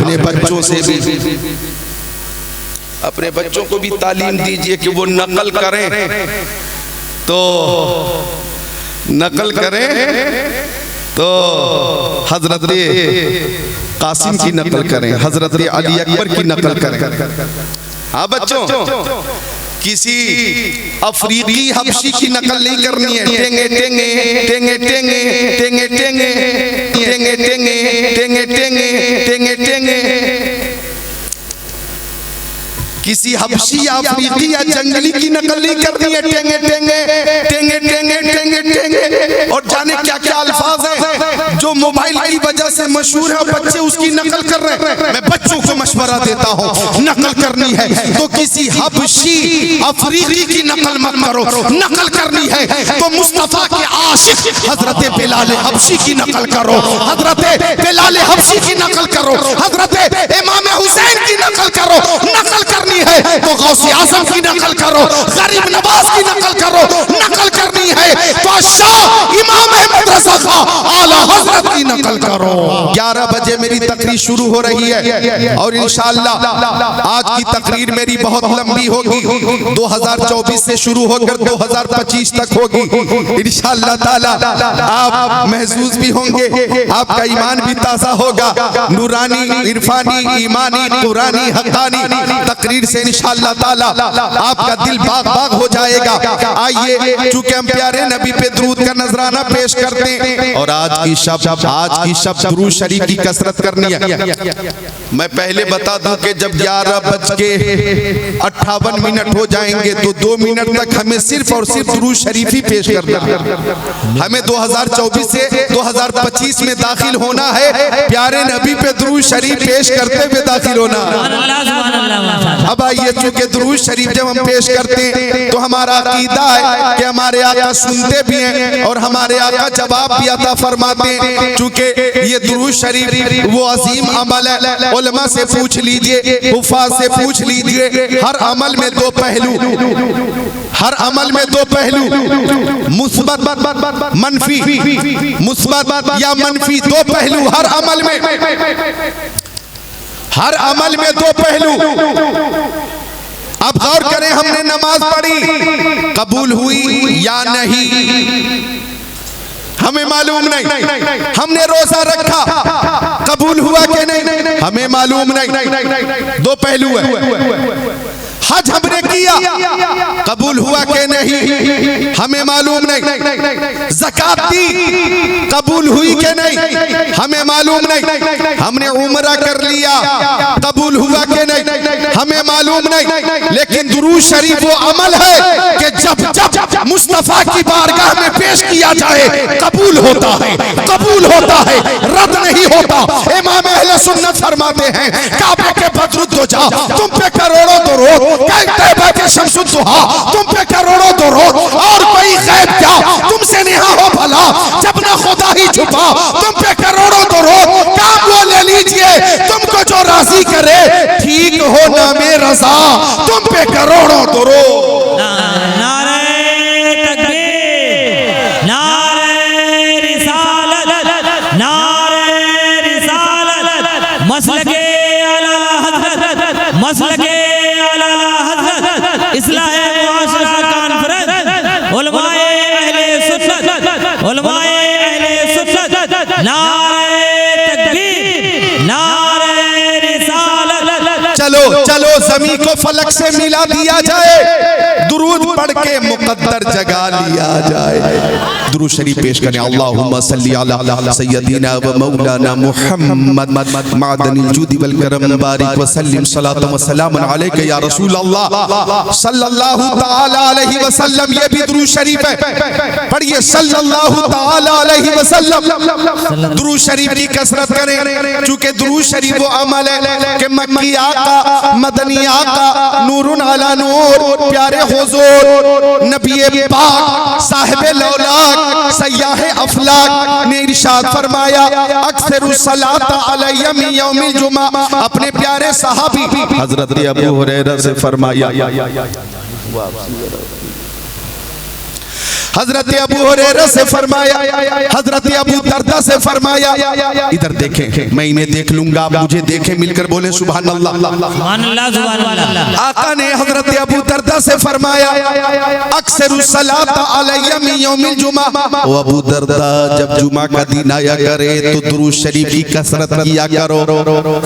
अपने बच्चों से भी, अपने बच्चों को भी तालीम दीजिए कि वो नकल करें, तो नकल करें तो हजरत कासिम की नकल करें, हजरत अली अकबर की नकल करें। हाँ बच्चों, किसी अफ्रीकी हबशी की नकल नहीं करनी है। टेंगे टेंगे टेंगे टेंगे टेंगे टेंगे टेंगे टेंगे टेंगे टेंगे टेंगे टेंगे, किसी हबशी या अफ्रीकी या जंगली की नकल नहीं करनी है। टेंगे टेंगे टेंगे टेंगे टेंगे टेंगे, और जाने क्या क्या अल्फाज हैं जो मोबाइल की वजह से मशहूर है, बच्चे उसकी नकल कर रहे हैं। मैं बच्चों को मशवरा देता हूँ, नकल करनी है तो किसी हबशी अफ्रीकी की नकल मत करो। नकल करनी है तो मुस्तफा के आशिक हजरत बिलाल हबशी की नकल करो, हजरत बिलाल हबशी की नकल करो, हजरत इमाम हुसैन की नकल करो। नकल करनी है तो गौसे आजम की नकल करो, गरीब नवाज की नकल करो। नकल करनी है तो शाह इमाम अहमद रज़ा खां आला हजरत की नकल करो। 11 बजे मेरी तकरीर शुरू हो रही है और इंशाअल्लाह आज की तकरीर मेरी बहुत लंबी होगी। 2024 से शुरू होकर 2025 तक होगी इंशाअल्लाह ताला। आप महसूस भी होंगे, आपका ईमान भी ताज़ा होगा। नूरानी, इरफानी, ईमानी, कुरानी, हक़ानी तकरीर से इंशाअल्लाह ताला आपका दिल बाग बाग हो जाएगा। आइए, चूंकि हम प्यारे नबी पे दुरूद का नजराना पेश करते हैं और आज की शब दुरूद शरीफ की कसरत करनी है। मैं पहले बता दूं कि जब 11:58 हो जाएंगे तो 2 मिनट तक हमें सिर्फ और सिर्फ दुरूद शरीफ ही पेश करना है। हमें 2024 से 2025 में दाखिल होना है, प्यारे नबी पे दुरूद शरीफ पेश करते हुए दाखिल होना है। अब आइए, चूंकि दुरूद शरीफ जब हम पेश करते हैं तो हमारा अकीदा है कि हमारे आका सुनते भी हैं और हमारे आका जवाब भी अता फरमाते हैं। चूंकि ये दुरूद शरीफ वो अजीम अमल है, उलमा से पूछ लीजिए, हुफ़ाज़ से पूछ लीजिए, हर अमल में 2 पहलू, हर अमल में 2 पहलू, मुस्बत मनफी, मुस्बत या मनफी 2 पहलू हर अमल में, हर अमल में 2 पहलू। अब गौर करें, हमने नमाज पढ़ी, कबूल हुई या नहीं हमें मालूम नहीं। हमने रोजा रखा, कबूल हुआ कि नहीं हमें मालूम नहीं। 2 पहलू है। हज हमने किया, कबूल हुआ कि नहीं हमें मालूम नहीं। ज़कात दी, कबूल हुई कि नहीं हमें मालूम नहीं। हमने उम्रा कर लिया, कबूल हुआ कि नहीं हमें मालूम नहीं। लेकिन दुरूद शरीफ वो अमल है कि जब जब मुस्तफा की बारगाह में पेश किया जाए कबूल होता है, कबूल होता है, रद्द नहीं होता। इमाम अहले सुन्नत फरमाते हैं, काबे के बदरुद हो जा, तुम पे करोड़ों दुरूद, तैबा के शम्सुद्दुहा तुम पे करोड़ों दुरूद, और कोई गैब क्या तुमसे नेहा हो भला, जब ना खुदा ही छुपा तुम पे करोड़ों दुरूद। काम वो ले लीजिए तुमको जो राजी करे, ठीक हो ना में रज़ा तुम पे करोड़ों दुरूद। नारे तकबीर, नारे रिसालत, नारे रिसालत, मसलके आला हज़रत, मसलके आला हज़रत, इस्लाह मुआशरा कॉन्फ्रेंस, उलमाए अहले सुन्नत, उलमाए अहले सुन्नत, नारे तकबीर, नारे रिसालत। चलो चलो, ज़मीन को फलक से मिला दिया जाए, दुरूद पढ़ के मुकद्दर जगा लिया जाए। दुरूद शरीफ पेश करें। अल्लाहुम्मा सल्ली अला सय्यदिना व मौलाना मुहम्मद मादनिल जूदी वल करम बारिक व सल्लिम सलातन व सलामन अलैका या रसूल अल्लाह सल्लल्लाहु तआला अलैहि वसल्लम। ये भी दुरूद शरीफ है, पढ़िए सल्लल्लाहु तआला अलैहि वसल्लम। दुरूद शरीफ की कसरत करें, चूंकि दुरूद शरीफ वो अमल है कि मक्की आका, मदनी आका, नूरुन अला नूर, प्यारे हुजूर नबी पाक साहिब लौलाक सयाह अफलाक ने इरशाद फरमाया, अक्सरुस सलात अलैया मिन यौमिल जुमा। अपने प्यारे सहाबी हजरत अबू हुरैरा से फरमाया, हजरत अबू हुरैरा से फरमाया, हजरत अबू दरदा से फरमाया, इधर देखें मैं इन्हें देख लूंगा, आप मुझे देखें, मिलकर बोले सुभान अल्लाह। सुभान अल्लाह, सुभान अल्लाह। आका ने हजरत अबू दरदा से फरमाया, अक्सरुस सलात अलैया मिन यौमिल जुमा। ओ अबू दरदा, जब जुमा का दिन आया करे तो दुरूद शरीफ की कसरत किया करो,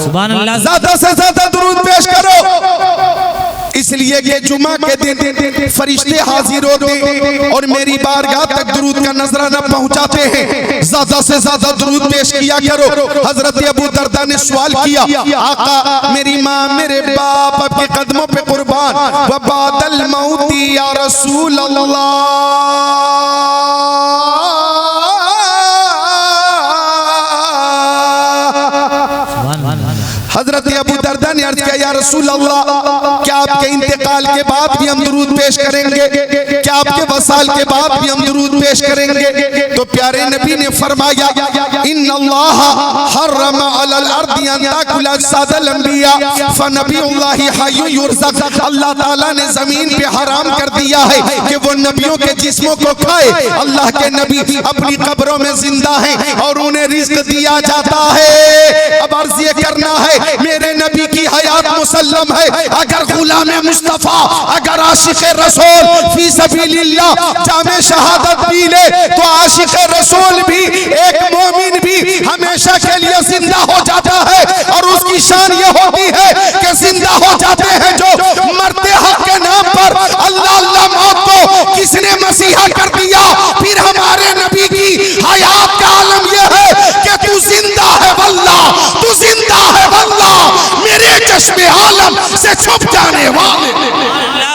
सुभान अल्लाह, ज्यादा से ज्यादा दुरूद पेश करो, इसलिए कि जुमा के दिन फरिश्ते हाजिर होते और मेरी बारगाह तक दुरूद का नजराना पहुंचाते हैं। ज्यादा से ज्यादा दुरूद पेश किया करो। हजरत अबू दरदा ने सवाल किया, आका मेरी माँ मेरे बाप आपके कदमों पे कुर्बान, व बादल मौती या रसूल अल्लाह। हजरत अबू दरदा ने अर्ज किया, या रसूल अल्लाह, क्या आपके इंतकाल के बाद भी हम दुरूद पेश करेंगे? क्या आपके वसाल के बाद भी हम दुरूद पेश करेंगे? तो प्यारे नबी ने फरमाया, इन्नल्लाह हर्रम अलल अर्दी अन ताकुल अजसादल अंबिया फनबियुल्लाहि हय्युन युरज़क़। अल्लाह ताला ने जमीन पे हराम कर दिया है कि वो नबियों के जिस्मों को खाए। अल्लाह के नबी अपनी कब्रों में जिंदा हैं और उन्हें रिज़्क दिया जाता है। अब अर्ज़ ये करना है, मेरे नबी की हयात मुसल्लम है। अगर गुलाम मुस्तफा, अगर आशिक रसूल फी सबीलिल्लाह जामे शहादत पी ले तो आशिक रसूल भी, एक मोमिन भी हमेशा के लिए जिंदा हो जाता है। और उसकी शान ये होती है कि जिंदा हो जाते हैं जो मरते हक के नाम पर। अल्लाह अल्लाह मौत को किसने मसीहा कर दिया? फिर हमारे नबी की हयात का आलम यह है कि तू जिंदा है वल्लाह, तू जिंदा है वल्लाह, मेरे चश्मे आलम से छुप जाने वाले।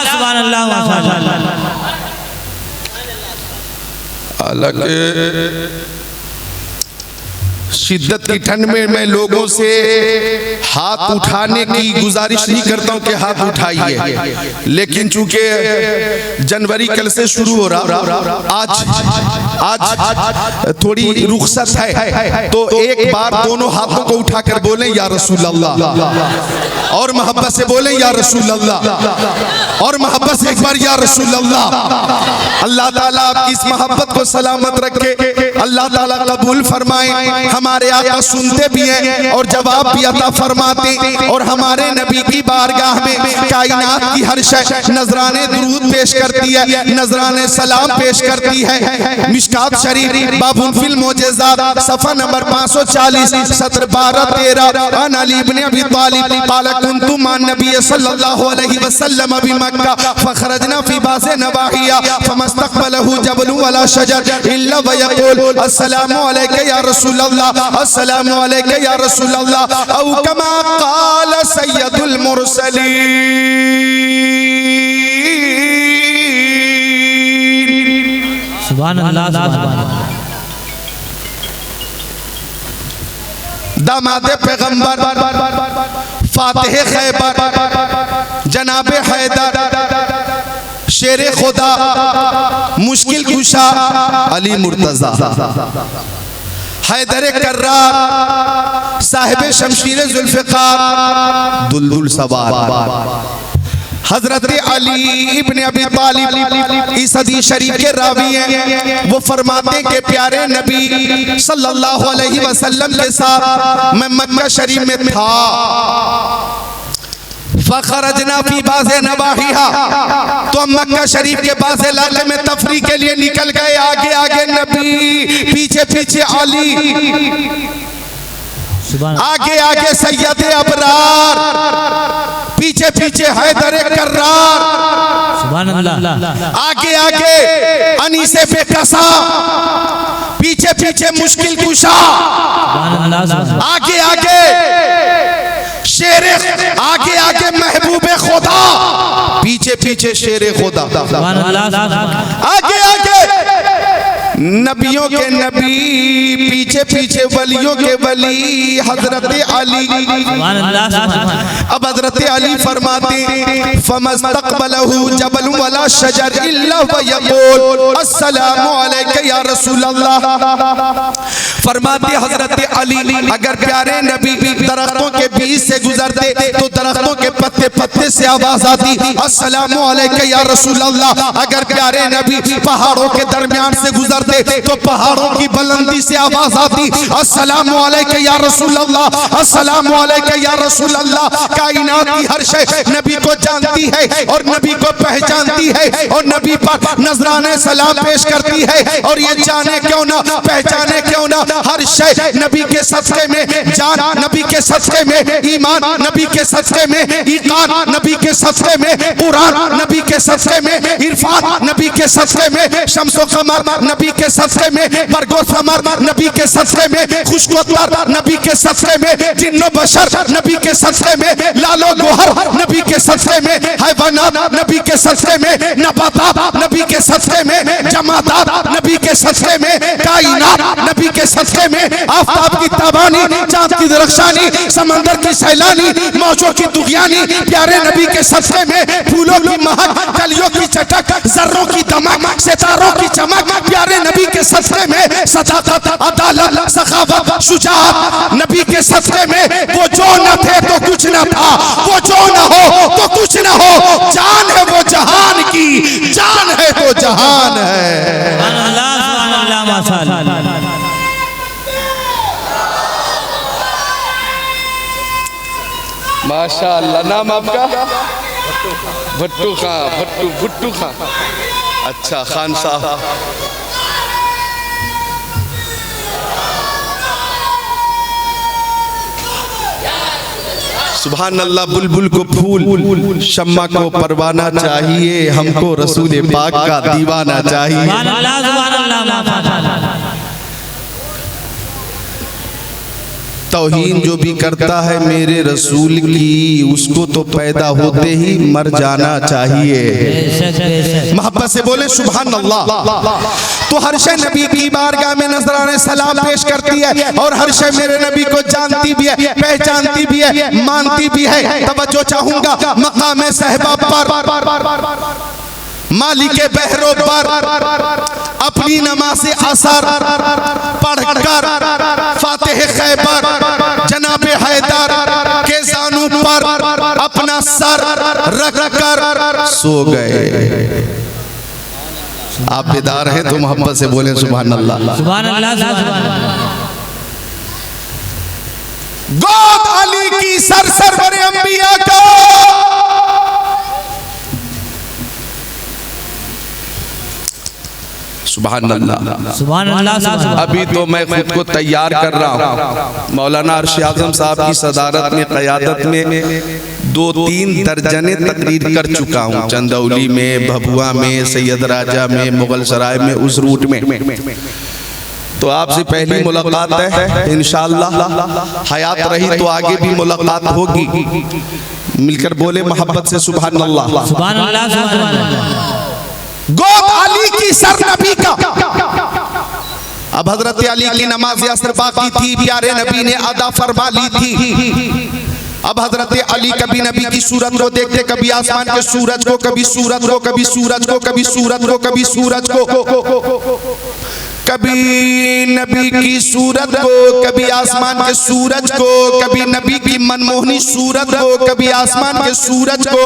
सुभान अल्लाह, माशाअल्लाह। हालांकि शिद्दत की ठंड में मैं लोगों से हाथ उठाने की गुजारिश नहीं करता हूं कि हाथ उठाइए, लेकिन चूंकि जनवरी कल से शुरू हो रहा, आज थोड़ी रुखसत है, तो एक बार दोनों हाथों को उठाकर बोलें या रसूल अल्लाह, और मोहब्बत से बोलें या रसूल अल्लाह, और मोहब्बत से एक बार या रसूल अल्लाह। अल्लाह ताला आपकी इस मोहब्बत को सलामत रखे, अल्लाह ताला कबूल फरमाए। हमारे आका सुनते भी हैं और जवाब भी अता फरमाते, और हमारे नबी की बारगाह में कायनात की हर शय नजराने दुरूद पेश करती है, नजराने सलाम पेश करती है। मिशकात शरीफ बाबुल फिल मोजेज़ात सफ़ा नंबर 540 सत्र 12-13 अन अली इब्न अबी तालिब क़ाल कुन्तु मअन नबी सल्लल्लाहु अलैहि वसल्लम बि मक्का फखरजना फी बाज़ि नवाहिया फमस्तक़बलहु जबलु वला शजर इल्ला व यक़ूल अस्सलामु अलैका या रसूल अल्लाह, अस्सलामु अलैका या रसूल अल्लाह, औ कमा क़ाल सय्यदुल मुरसलीन। सुभान अल्लाह, सुभान अल्लाह। दामादे पैगंबर फातिह खैबर जनाबे हैदर शेरे खुदा मुश्किल कुशा अली मुर्तजा हैदर कर्रार साहिब शमशीर जुल्फ़िकार दुलदुल सवार हजरत अली इब्न अबी तालिब इस हदीस शरीफ के रावी हैं। वो फरमाते के प्यारे नबी सल्लल्लाहु अलैहि वसल्लम के साथ मैं मक्का शरीफ में था, फखरजना फी बाज़े नवाहिहा, तो हम मक्का शरीफ के बाज़ इलाके में तफरीह के लिए निकल गए। आगे आगे नबी, पीछे पीछे अली, आगे आगे सैयद अबरार, पीछे पीछे हैदर कर्रार, सुभान अल्लाह, आगे आगे अनीसे बेकसा, पीछे पीछे मुश्किल कुशा, आगे आगे शेरे, आगे आगे महबूबे खुदा, पीछे पीछे शेरे खुदा, आगे आगे नबियों के नबी, पीछे पीछे वलियों के वली हजरत अली। अब हजरत अली फरमाते फमस्तक़बलहु जबल वला शजर इल्ला व यक़ूल अस्सलामु अलैका या रसूल अल्लाह। फरमाते हजरत अली, अगर प्यारे नबी दरख्तों के बीच से गुजरते तो दरख्तों के पत्ते पत्ते पत्ते से आवाज आती अस्सलामु अलैका या रसूल अल्लाह। अगर प्यारे नबी पहाड़ों के दरमियान से गुजरते तो पहाड़ों की बुलंदी से आवाज आती अस्सलामु अलैका या रसूल अल्लाह, अस्सलामु अलैका या रसूल अल्लाह। कायनात की हर शय नबी को जानती है और नबी को पहचानती है और नबी पर नजराने सलाम पेश करती है। और ये जाने क्यों ना, पहचाने क्यों ना, हर शय नबी के सदक़े में जान, नबी के सदक़े में ईमान, नबी के सदक़े में ईकान, नबी के सदक़े में कुरान, नबी के सदक़े में इरफान, नबी के सदक़े में शम्सो कमर, नबी के सदक़े में बरगो समर, नबी के सदक़े में खुशकोतर, नबी के सदक़े में जिन्नो बशर, नबी के सदक़े में लालो गोहर, नबी के सदक़े में हैवानात, नबी के सदक़े में नबातात, नबी के सदक़े में जमातात, नबी के सदक़े में कायनात, नबी के सदक़े में आफताब की ताबानी, चांद की दरख्शानी, समंदर की सैलानी, मौजों की दुगियानी, प्यारे नबी के सदक़े में फूलों की महक, कलियों की चटक, जर्रों की दमक, सितारों की चमक, प्यारे नबी के सदक़े में सदाकत, अदालत, सखावत, शुजाअत, नबी के सदक़े में वो जो न थे तो कुछ न था, वो जो न हो तो कुछ न हो, जान है वो जहान की, जान है तो जहान है। सुभान अल्लाह माशाअल्लाह। माशाअल्लाह। नाम आपका? भट्टू खां। भट्टू खां। अच्छा खान साहब। सुभान अल्लाह। बुलबुल को फूल, शम्मा को परवाना चाहिए, हमको रसूल पाक का दीवाना चाहिए। सुभान अल्लाह सुभान अल्लाह माशाअल्लाह। तौहीन जो भी करता है मेरे रसूल की, उसको तो पैदा होते ही मर जाना चाहिए। मोहब्बत से बोले सुभान अल्लाह। तो हर शय नबी की बारगाह में नजराने सलाम पेश करती है और हर शय मेरे नबी को जानती भी है, पहचानती भी है, मानती भी है। तवज्जो चाहूंगा मकाम सहबा पर, मालिके बहरो पर अपनी नमाज़े असर पढ़कर फातिह खैबर जनाबे हैदर के जानू पर अपना सर रख कर सो गए। आप बेदार हैं तो मोहब्बत से बोले सुभान अल्लाह। सुभान अल्लाह सुभान अल्लाह। गोद अली की सर बरे अंबिया का, सुभान अल्लाह सुभान अल्लाह। अभी तो मैं खुद को तैयार कर रहा हूँ। मौलाना अर्श आज़म साहब की सदारत में, क़यादत में 2-3 दर्जने तकरीर कर चुका हूँ। चंदौली में, भभुआ में, सैयद राजा में, मुगल सराय में, उस रूट में। तो आपसे पहली मुलाकात है, इंशाअल्लाह हयात रही तो आगे भी मुलाकात होगी। मिलकर बोले मोहब्बत से सुभान अल्लाह। सुभान अल्लाह सुभान अल्लाह। गोद अली की सर नबी का। अब हजरत अली की नमाज असर बाकी थी, प्यारे नबी ने अदा फरमा ली थी। अब हजरत अली कभी नबी की सूरत को देखते, कभी आसमान के सूरज को, कभी सूरत को, कभी सूरज को, कभी सूरत को, कभी सूरज को, कभी नबी की सूरत को, कभी आसमान के सूरज को, कभी नबी की मनमोहनी सूरत को, कभी आसमान के सूरज को।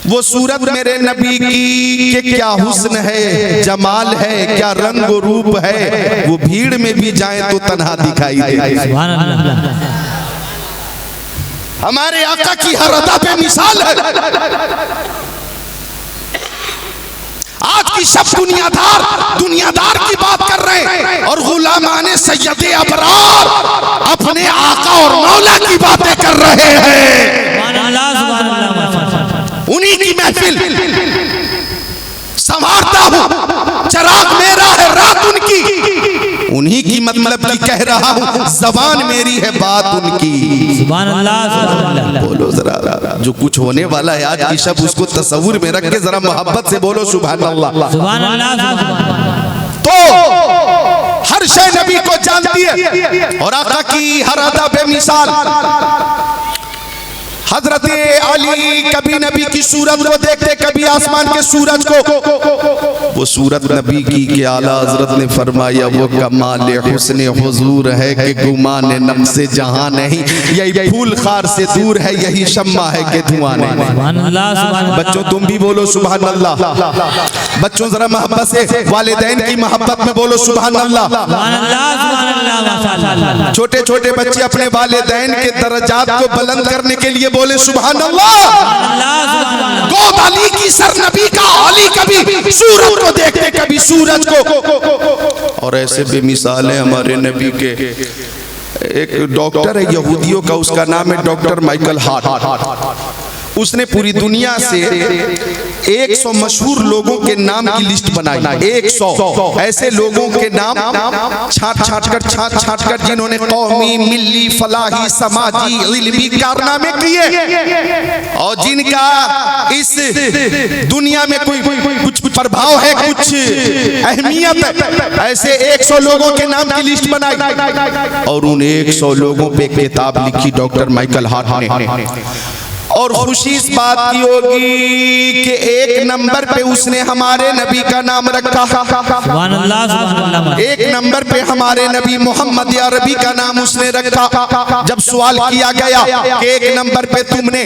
वो सूरत मेरे नबी की के क्या हुस्न है, जमाल है, क्या रंग और रूप है, वो भीड़ में भी जाए तो तन्हा दिखाई दे। सुभान अल्लाह। हमारे आका की हर अदा पे मिसाल है। आज की सब दुनियादार की बात कर रहे हैं और गुलामाने सैयदे अबरार अपने आका और मौला की बातें कर रहे हैं। सुभान अल्लाह सुभान अल्लाह। उन्हीं की महफिल संवारता हूँ, चराग मेरा है, रात उनकी, उन्हीं की मतलब की कह रहा हूँ, जबान मेरी है, बात उनकी। सुभान अल्लाह सुभान अल्लाह। बोलो जरा, जो कुछ होने वाला है आज की शब, उसको तस्वुर में रख के जरा मोहब्बत से बोलो सुभान अल्लाह। सुभान अल्लाह सुभान अल्लाह। तो हर शय नबी को जानती है और आका की हर अदा बेमिसाल। हजरत अली कभी नबी की सूरत को देखते, कभी आसमान के सूरज को। वो सूरत नबी की के आला हजरत ने फरमाया वो कमाल हुस्न हुजूर है कि गुमान नफ्से जहां नहीं, यही फूल खार से दूर है, यही शम्मा है कि धुआं नहीं। सुभान अल्लाह, सुभान अल्लाह। बच्चों तुम भी बोलो सुभान अल्लाह। बच्चों जरा मोहब्बत से वालिदैन की मोहब्बत में बोलो सुभान अल्लाह। सुभान अल्लाह, सुभान अल्लाह, माशाअल्लाह। छोटे छोटे बच्चे अपने वालिदैन के दर्जात को बुलंद करने के लिए बोले सुभान अल्लाह। अल्लाह, सुभान अल्लाह। गोद अली की सर नबी का, अली कभी सूरज को देखते, कभी सूरज को। और ऐसे बेमिसाल है हमारे नबी के। एक डॉक्टर है यहूदियों का, उसका नाम है डॉक्टर माइकल हार्ट। उसने पूरी दुनिया से 100 मशहूर लोगों के नाम की लिस्ट बनाई। 100 ऐसे लोगों के नाम छाट कर जिन्होंने कौमी, मिल्ली, फलाही, समाजी, इल्मी कारनामे किए और जिनका इस दुनिया में कोई कुछ प्रभाव है, कुछ अहमियत है, ऐसे 100 लोगों के नाम की लिस्ट बनाई और उन 100 लोगों पे किताब लिखी डॉक्टर माइकल हार्ट ने। और खुशी इस बात की होगी कि 1 नंबर पे उसने हमारे नबी का नाम रखा। सुभान अल्लाह, सुभान अल्लाह। 1 नंबर पे हमारे नबी मोहम्मद अरबी का नाम उसने रखा। जब सवाल किया गया कि 1 नंबर पे तुमने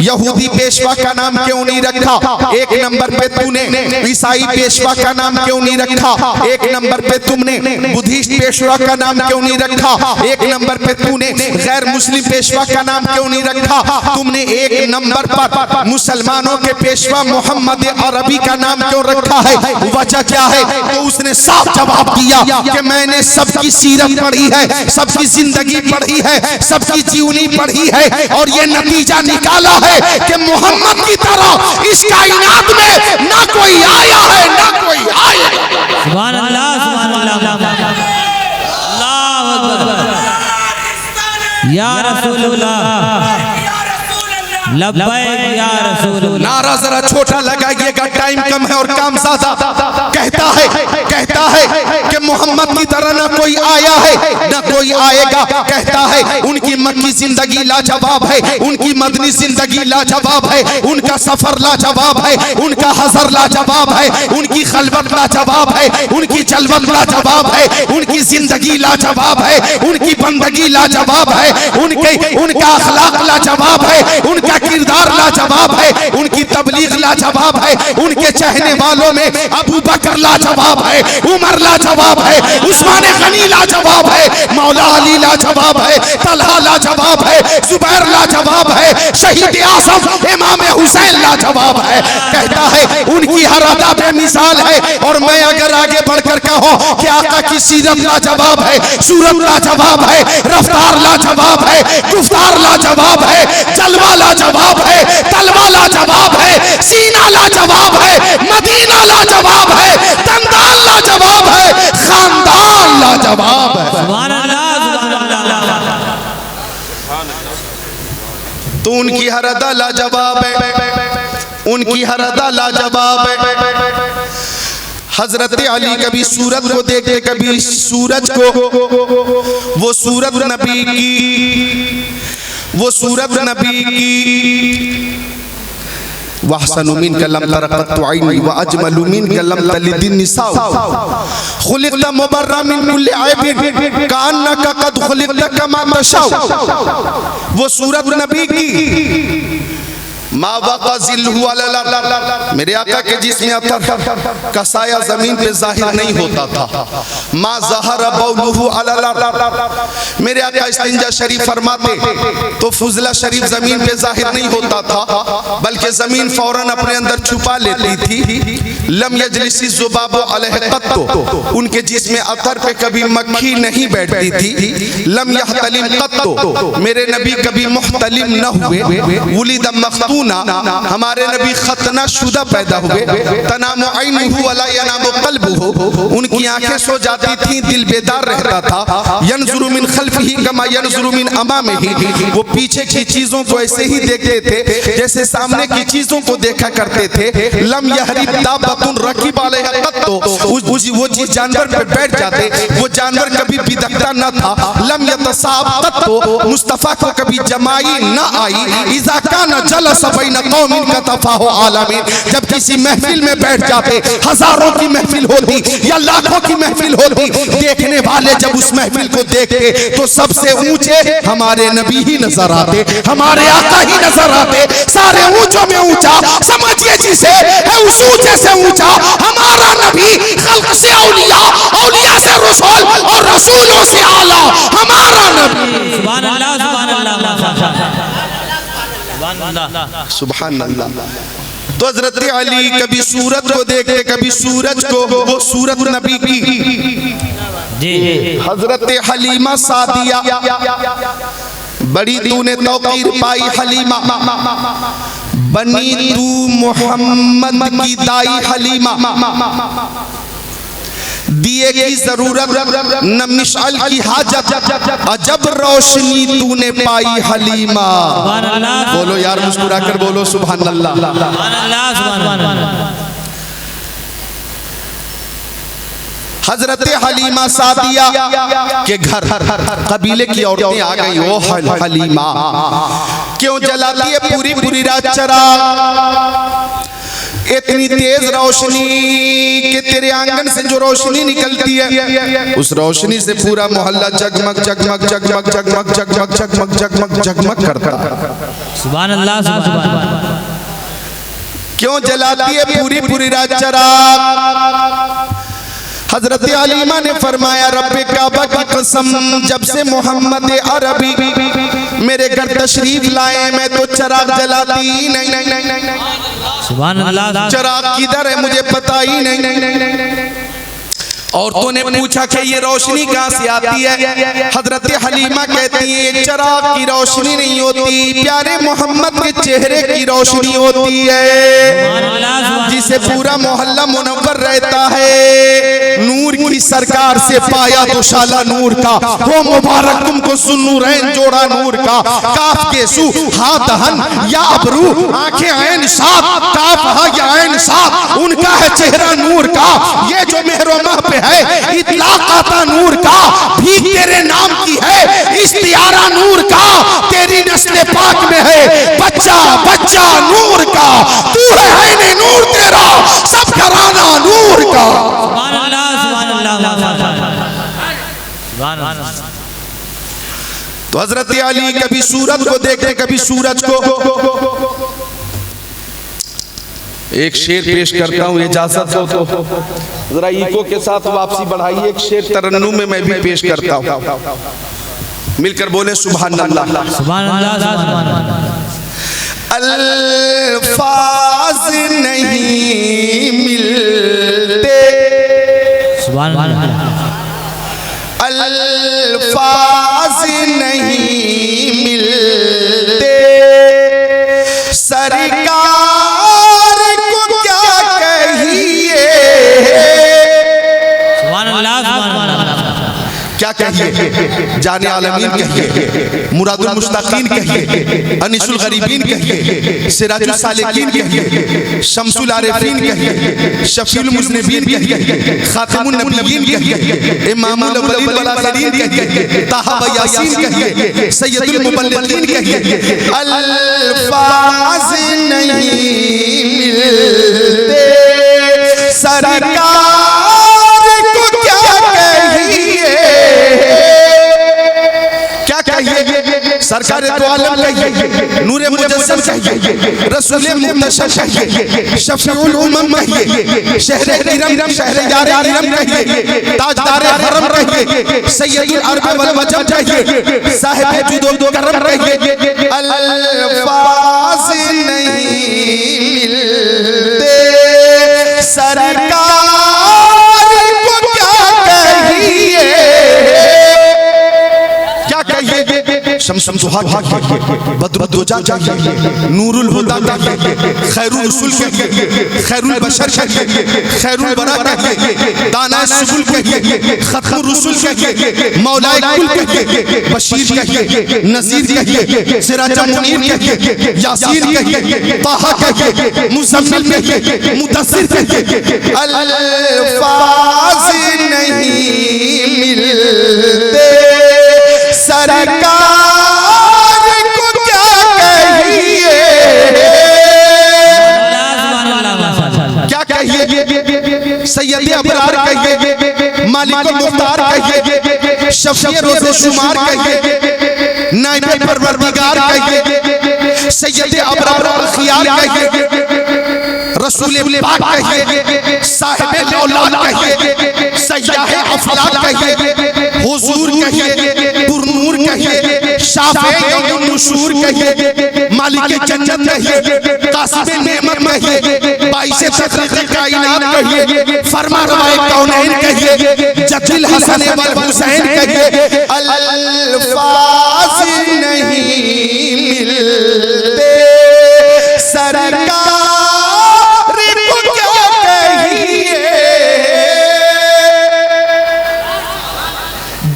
यहूदी पेशवा का नाम क्यों नहीं रखा, 1 नंबर पे तूने ईसाई पेशवा का नाम क्यों नहीं रखा, 1 नंबर पे तुमने बुद्धिस्ट पेशवा का नाम क्यों नहीं रखा, 1 नंबर पे तूने गैर मुस्लिम पेशवा का नाम क्यों नहीं रखा, तुमने 1 नंबर पर मुसलमानों के पेशवा मोहम्मद अरबी का नाम क्यों रखा है, वजह क्या है? तो उसने साफ जवाब दिया कि मैंने सबकी सीरत पढ़ी है, सबकी जिंदगी पढ़ी है, सबकी जीवनी पढ़ी है और ये नतीजा निकाला है कि मोहम्मद की तरह इस कायनात में ना कोई आया है ना कोई आएगा। सुभान अल्लाह, सुभान अल्लाह। अल्लाहु अकबर। या रसूलुल्लाह, लब्बैक या रसूलुल्लाह। नारा जरा छोटा लगाइएगा, टाइम कम है और काम ज्यादा। कहता है कि मोहम्मद की तरह ना कोई आया है ना कोई आएगा। कहता है उनकी मक्की जिंदगी लाजवाब है, उनकी मदनी जिंदगी लाजवाब है, उनका सफर लाजवाब है, उनका हजर लाजवाब है, उनकी खलवत लाजवाब है, उनकी जलवत लाजवाब है, उनकी जिंदगी लाजवाब है, उनकी बंदगी लाजवाब है, उनका अखलाक लाजवाब है, उनका किरदार लाजवाब है, उनकी तबलीग लाजवाब है, उनके चाहने वालों में अबू बकर लाजवाब है, उमर लाजवाब है, उस्मान गनी लाजवाब है, मौला अली लाजवाब है, तलहा लाजवाब है, जुबैर लाजवाब है, शहीद आज़म इमाम हुसैन लाजवाब है। कहता है उनकी हर अदा बेमिसाल है। और मैं अगर आगे बढ़कर कहूं कि आका की सीरत लाजवाब है, सूरत लाजवाब है, रफ्तार लाजवाब है, गुफ्तार लाजवाब है, जलवा लाजवाब है, तलवा लाजवाब है, सीना लाजवाब है, मदीना लाजवाब है, दंदान लाजवाब है, खानदान लाजवाब है। सुभान अल्लाह, सुभान अल्लाह। तो उनकी हर अदा लाजवाब है, उनकी हर अदा लाजवाब है। हजरत अली कभी सूरत को देखते, कभी सूरज को। वो सूरत नबी की वहसनु मिन कलम तरक़त आइनी व अजमलु मिन कलम तलिदिन निसा खुलिक़त मुबर्रा मिन कुल्लि ऐबिन कान्नका क़द खुलिक़त कमा तशाउ। वो सूरत नबी की मा वक़ा ज़िल्लुहु अलल अर्ज़, मेरे आका के जिस्म अतर का साया जमीन पे जाहिर नहीं होता था। मा ज़हरा बौलुहु अलल अर्ज़, मेरे आका इस्तिंजा शरीफ फरमाते तो फुजला शरीफ जमीन पे जाहिर नहीं होता था, बल्कि जमीन फौरन अपने अंदर छुपा लेती थी। लम यजलिसी ज़ुबाबु अलैहि क़त्तो, उनके जिस्म अतर पे कभी मक्खी नहीं बैठती थी। लम यहतलिम क़त्तो, मेरे नबी कभी मुहतलिम न हुए। वुलिद मख्तून मखतूना, हमारे नबी खतना शुदा पैदा हुए। तनामु ऐनुहु वला यनामु क़ल्बुहु, उनकी आंखें सो जाती थी, दिल बेदार रहता था। यनजुरु मिन खल्फिही कमा यनजुरु मिन अमामिही, वो पीछे की चीजों को ऐसे ही देखते थे जैसे सामने की चीजों को देखा करते थे। लम यहरिब दाब्बतुन रकीब अलैहा क़त्तु, वो जिस जानवर पे बैठ जाते वो जानवर कभी बिदकता न था। लम यतसाब क़त्तु, मुस्तफा को कभी जमाई न आई। इज़ा काना जलस बैन कौमिन कतफाहु आलमीन, जब किसी महफिल में बैठ जाते, हजारों की महफिल होती या लाखों की महफिल होती, देखने वाले जब उस महफिल को देखते तो सबसे ऊंचे हमारे नबी ही नजर आते, हमारे आका ही नजर आते। सारे ऊंचों में ऊंचा समझिए जिसे है उस ऊंचे से ऊंचा हमारा नबी। खल्क से औलिया, औलिया से रसूल और रसूलों से आला हमारा नबी। सुभान अल्लाह, सुभान अल्लाह, सुभान अल्लाह। तो हजरत अली कभी सूरत को देखते, कभी सूरज को, वो सूरत नबी की। जी हजरत हलीमा सादिया, बड़ी तूने तौकीर पाई हलीमा, बनी तू मोहम्मद की दाई हलीमा। दिए की जरूरत न मिशाल की हाजत, अजब रोशनी तूने पाई हलीमा। बोलो यार, मुस्कुरा कर बोलो सुभान अल्लाह। हजरत हलीमा सादिया के घर कबीले की औरतें आ गई। ओ हलीमा, क्यों जलाती है पूरी पूरी रात चराग? इतनी तेज रोशनी कि तेरे आंगन से जो रोशनी निकलती है उस रोशनी से पूरा मोहल्ला जगमग जगमग जगमग जगमग जगमग जगमग जगमग जगमग करता है। सुभान अल्लाह, सुभान अल्लाह। क्यों जलाती है पूरी पूरी रात चराग? हजरत हलीमा ने फरमाया, रब्बे काबा की कसम, जब से मोहम्मद अरबी मेरे घर तशरीफ लाए मैं तो चराग जलाती ही नहीं। सुभान अल्लाह। चराग किधर है मुझे पता ही नहीं। औरतों ने पूछा कि ये रोशनी कहाँ से आती है? हजरत हलीमा कहती है, ये चराग की रोशनी नहीं होती, प्यारे मोहम्मद के चेहरे की रोशनी होती है, जिसे पूरा मोहल्ला मुनव्वर रहता है। नूर की सरकार से पाया तो शाला नूर का, वो मुबारक तुमको सुन्नूरैन जोड़ा नूर का। काफ के सू हाथ हन या अबरू, आंखें ऐन साथ, काफ हा या ऐन साथ, उनका है चेहरा नूर का। ये जो मेहरोमा पे है इतलाक आता नूर का, भी तेरे नाम की है इस्तियारा नूर का। तेरी नस्ल पाक में है बच्चा बच्चा नूर का, तू है ने नूर तेरा सब घराना नूर का। सुभान अल्लाह, सुभान अल्लाह, सुभान अल्लाह। तो हजरत अली कभी सूरज को देखते, कभी सूरज को। एक शेर पेश करता हूँ, इजाजत हो तो जरा इको के साथ वापसी बढ़ाइए। एक शेर तरन्नुम में मैं भी पेश करता हूँ, मिलकर बोले सुभान अल्लाह। सुभान अल्लाह, सुभान अल्लाह। अल्फाज नहीं मिलते, सुभान अल्लाह। अल्फाज नहीं मिलते, सरकार क्या कहिए, जाने आलमीन कहिए, मुरादुल मुश्ताकीन कहिए, अनीसुल गरीबीन कहिए, सिराजुल सालिकीन कहिए, शम्सुल आरिफीन कहिए, शफीउल मुज़निबीन कहिए, खातिमुन नबिय्यीन कहिए, इमामुल अव्वलीन वल आखिरीन कहिए, ताहा व यासीन कहिए, सय्यदुल मुबल्लिगीन कहिए। अल्फाज नहीं मिलते, सरकार सरकार तो आलम कहिए, नूरे मुजस्सम कहिए, रसूले मुंतशर कहिए, शफीउल उम्म कहिए, शहरे इरम शहरे यारे इरम कहिए, ताजदारे हरम कहिए, सय्यदुल अरब वल वजब कहिए, साहिब जुदो करम कहिए। अल्फाज नहीं मिलते, सरकार को क्या कहिए, क्या कहिए। शम्स शमसुहा चाहिए, बदरुद्दोजा चाहिए, नूरुल हुदा चाहिए, खैरुल रसूल चाहिए, खैरुल बशर चाहिए, खैरुल बरा चाहिए, दाना सुबुल चाहिए, खत्मुर रसूल चाहिए, मौलाए कुल चाहिए, बशीर चाहिए, नज़ीर चाहिए, सिराज मुनीर चाहिए, यासीन चाहिए, ताहा चाहिए, मुज़म्मिल चाहिए, मुदस्सिर चाहिए। अल्फाज़ नहीं मिलते सरकार को क्या कहिए, क्या कहिए, सैयद अबरार कहिए, मालिक मुख्तार कहिए, शफीए रोज़े शुमार कहिए, नाइब परवरदिगार कहिए, सैयद अबरार अखियार कहिए, रसूल पाक कहिए, साहिब औलाद कहिए, सय्याह अफलाक कहिए, हुजूर कहिए, पुरनूर कहिए, शाफ़े यौमुन नुशूर कहिए, मालिक जन्नत कहिए, कासिम नेमत कहिए, बाइसे तखरीक़ कायनात कहिए, फरमारवाए कौनैन कहिए, जद्दुल हसन वल हुसैन कहिए। अल्फाज़ नहीं मिलते सरकार को क्या कहिए,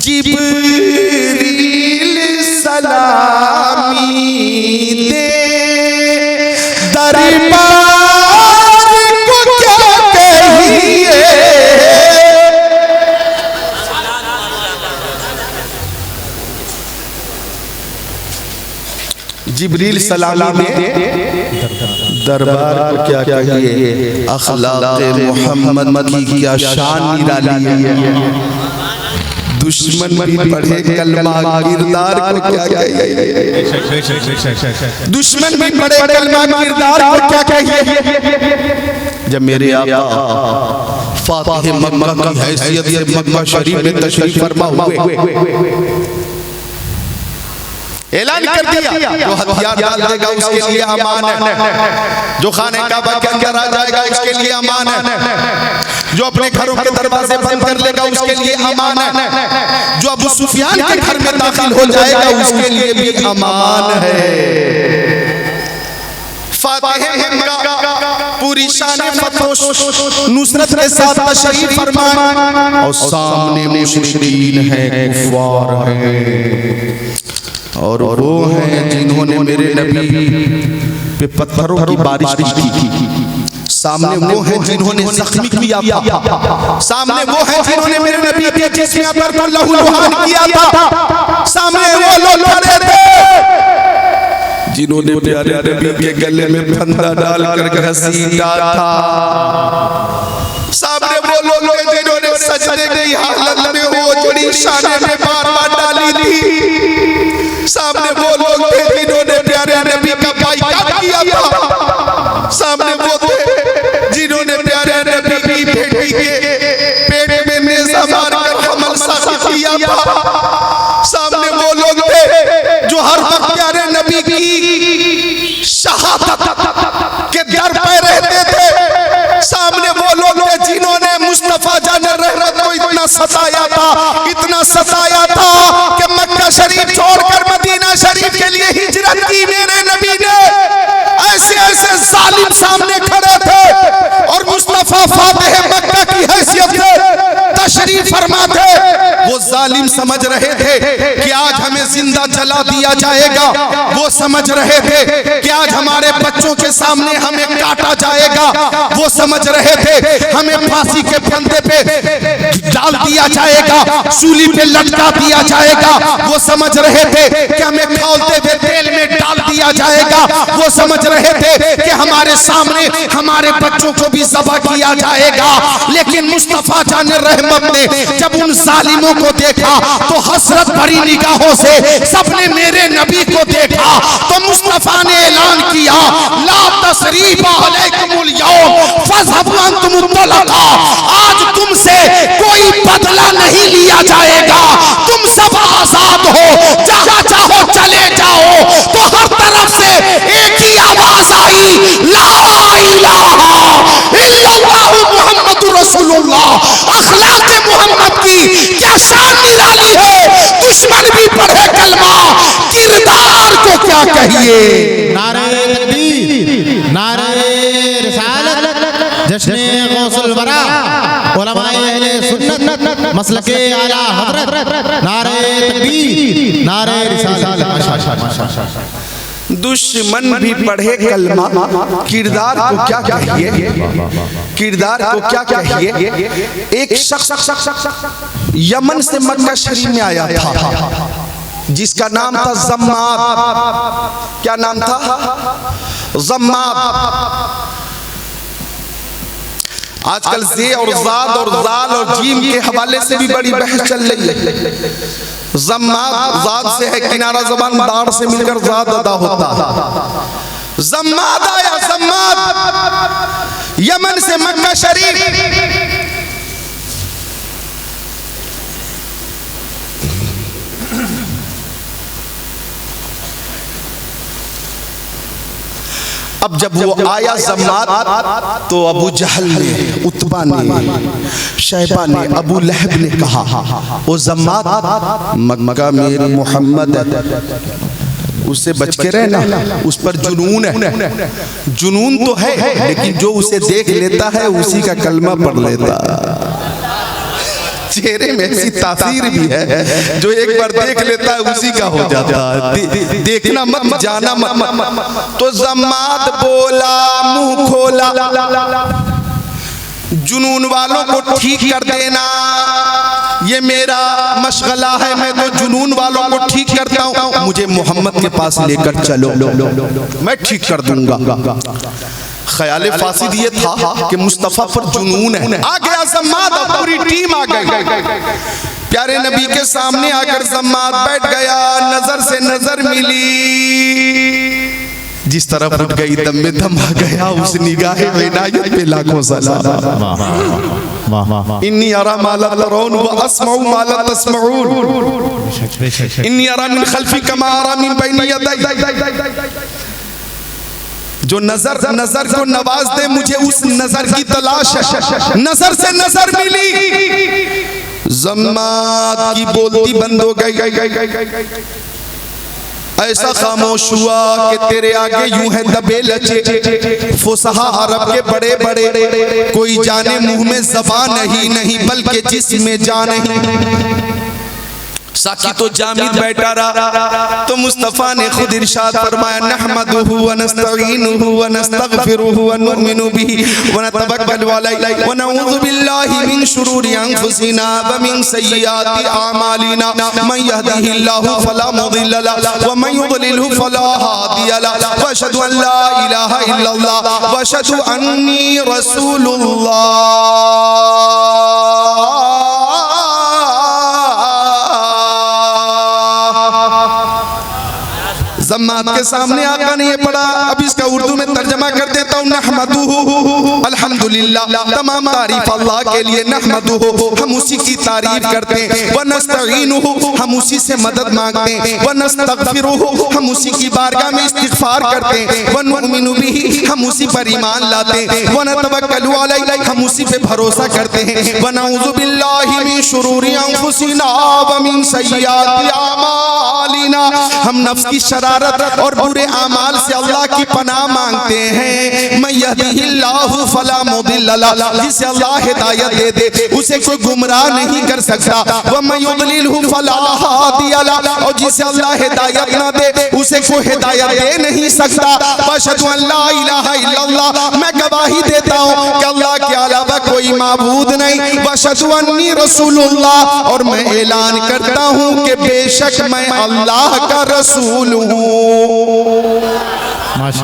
जिब्रील सलामी दे दरबार को क्या कहिए। जिब्रील सलामी दे दरबार को क्या कहिए। अखलाक़ मोहम्मद की क्या शान निराली है, दुश्मन भी पढ़े कलमा किरदार को क्या कहिए, दुश्मन भी पढ़े कलमा किरदार को क्या कहिए। जब मेरे आका फातिह मक्का की हैसियत से मक्का शरीफ में तशरीफ फरमा हुए, ऐलान कर दिया जो हथियार डाल देगा उसके लिए अमान है, जो खाने काबा के अंदर आ जाएगा उसके लिए अमान है, जो अपने घरों के दरवाजे बंद कर लेगा उसके लिए अमान है, जो अबू सुफियान के घर में दाखिल हो जाएगा उसके लिए भी अमान है। फातिह मक्का पूरी शान फतह नुसरत के साथ तशरीफ फरमाए और सामने मुशरिकीन हैं, कुफार हैं, और वो हैं जिन्होंने मेरे नबी पे पत्थरों की बारिश की। सामने वो हैं जिन्होंने जख्मी किया था, सामने वो हैं जिन्होंने मेरे नबी के जिस्म पर लहूलुहान किया था, सामने वो लोग खड़े थे जिन्होंने प्यारे नबी के गले में फंदा डालकर घसीटा था, सामने वो लोग जिन्होंने सजदे की हालत में ओजड़ी शाने में बार-बार डाली थी, सामने वो लोग थे जिन्होंने प्यारे नबी का बाइकाट किया था, सामने वो थे जिन्होंने प्यारे नबी की बेटी के पेट में नेज़ा मारकर हमल साज़ी किया था, सामने वो लोग थे जो हर वक्त प्यारे नबी की शहादत के दर पे रहते थे, सामने वो लोग थे जिन्होंने मुस्तफा जाने रहमत को इतना सताया था, इतना सताया था कि मक्का शरीफ छोड़कर मदीना शरीफ के लिए हिजरत की मेरे नबी ने। ऐसे ऐसे जालिम सामने खड़े थे और मुस्तफा फातिह मक्का की हैसियत से तशरीफ फरमा थे। वो जालिम समझ रहे थे कि आज हमें जिंदा जला दिया जाएगा, वो समझ रहे थे कि आज हमारे बच्चों के सामने हमें काटा जाएगा, वो समझ रहे थे हमें फांसी के फंदे पे डाल दिया जाएगा, सूली पे लटका दिया जाएगा, वो समझ रहे थे कि हमें खौलते हुए तेल में डाल दिया जाएगा, वो समझ रहे थे कि हमारे सामने हमारे बच्चों को भी ज़बह किया जाएगा। लेकिन मुस्तफा जाने रहमत ने जब उन जालिमों को देखा तो हसरत भरी निगाहों से सबने मेरे नबी को देखा, तो मुस्तफा ने ऐलान किया, ला तसरीबा अलैकुमुल यौम फज़हबू अंतुम तुलका, आज तुमसे कोई बदला नहीं लिया जाएगा, तुम सब आजाद हो, जहां चाहो चले जाओ। तो हर तरफ से एक ही आवाज आई, ला इलाहा इल्लल्लाह मुहम्मदुर रसूलुल्लाह। अखलाक मोहम्मद की क्या शान निराली है, दुश्मन भी पढ़े कलमा, किरदार क्या कहिए। नारे तकबीर, नारे रिसालत, जश्ने गौसुल वरा, उलमाए अहले सुन्नत, मसलके आला हजरत, नारे तकबीर, नारे रिसालत। दुश्मन भी पढ़े कलमा, किरदार को क्या कहिए, किरदार को क्या कहिए। एक शख्स यमन से मक्का शरीफ में आया था जिसका नाम था जम्मात। क्या नाम था? जम्मात। आजकल जे और जाद और जाल और जीम के हवाले से भी बड़ी बहस चल रही है। जम्मात जाद से है, किनारा ज़बान दार से मिलकर जाद अदा होता है। जम्मात आया, जम्मात यमन से मक्का शरीफ। अब जब वो आया जम्मात तो अबू जहल ने, उतबा ने, शैबा ने, अबू लहब ने कहा वो जम्मात मक्का में मोहम्मद उससे बच के रहना, उस पर जुनून है। जुनून तो है लेकिन जो उसे देख लेता है उसी का कलमा पढ़ लेता है। चेहरे में ऐसी तासीर भी है, जो एक बार देख लेता है उसी का हो जाता है। देखना मत, जाना मत। तो जम्मात बोला, मुंह खोला, जुनून वालों को ठीक कर देना ये मेरा मशगला है, मैं तो जुनून वालों को ठीक करता हूँ, मुझे मोहम्मद के पास लेकर चलो, मैं ठीक कर दूंगा। ख्याल फासिद ये था कि मुस्तफा पर जुनून है। आ गया जम्मात, पूरी टीम आ गई। प्यारे नबी के सामने आकर जम्मात बैठ गया, नजर से नजर मिली, जिस तरफ उठ गई दम में दम आ गया। उस निगाह इनायत पे लाखों सलाम। इन्नी अरा मा ला तरौन व अस्मउ मा ला तस्मऊन, इन्नी अरा मिन खल्फी कमा अरा मिन बैनी यदै। जो नजर को नवाज दे, मुझे उस नजर की तलाश है। नजर से नजर मिली, जम्मात की बोलती बंद हो गई। ऐसा खामोश हुआ कि तेरे आगे यूं है दबे लचे फुसहा अरब के बड़े बड़े, कोई जाने मुंह में ज़बान नहीं बल्कि जिस्म में जान नहीं। साकी तो जामिद बैठा रहा तो मुस्तफ़ा ने खुद इरशाद फरमाया, नहमदुहु व नस्तईनुहु व नस्तगफिरुहु व नुमिनु बिही व नतवक्कलु अलैहि व नऊज़ु बिल्लाहि मिन शुरूरि अनफुसिना व मिन सय्यिआति अमालिना मन यहदिहिल्लाहु फला मुदिल्ल लहु व मन युद्लिलहु फला हादिय लहु व अशहदु अन ला इलाहा इल्लल्लाह व अशहदु अन्नी रसूलुल्लाह। जम्मात के सामने आका ने ये पढ़ा। अब इसका उर्दू में तर्जमा कर देता हूँ। नहमदुहु, अल्हम्दुलिल्लाह, तमाम तारीफ अल्लाह के लिए। नहमदुहु, हम उसी की तारीफ करते हैं। व नस्तईनुहु, हम उसी से मदद मांगते हैं। व नस्तगफिरुहु, हम उसी की बारगाह में इस्तिगफार करते हैं। व नुमिनु बिही, हम उसी पर ईमान लाते हैं। व नतवक्कलु अलैहि, हम उसी पे भरोसा करते हैं। व नऊज़ु बिल्लाहि मिन शुरूरि अनफुसिना व मिन सय्यिआति अमालिना, हम नफ्स की शरारत और बुरे अमाल से अल्लाह की पनाह मांगते हैं। मैं यहदिहिल्लाहु फला मुदिल्ल लहु, जिसे अल्लाह हिदायत दे दे उसे कोई गुमराह नहीं कर सकता। व मैं युद्लिलहु फला हादिय लहु, और जिसे अल्लाह हिदायत ना दे उसे कोई हिदायत दे नहीं सकता। अशहदु अन ला इलाहा इल्लल्लाह, मैं गवाही देता हूँ कि अल्लाह के अलावा कोई माबूद नहीं। व अशहदु अन्नी रसूलुल्लाह, और मैं ऐलान करता हूँ कि बेशक मैं अल्लाह का रसूल हूँ,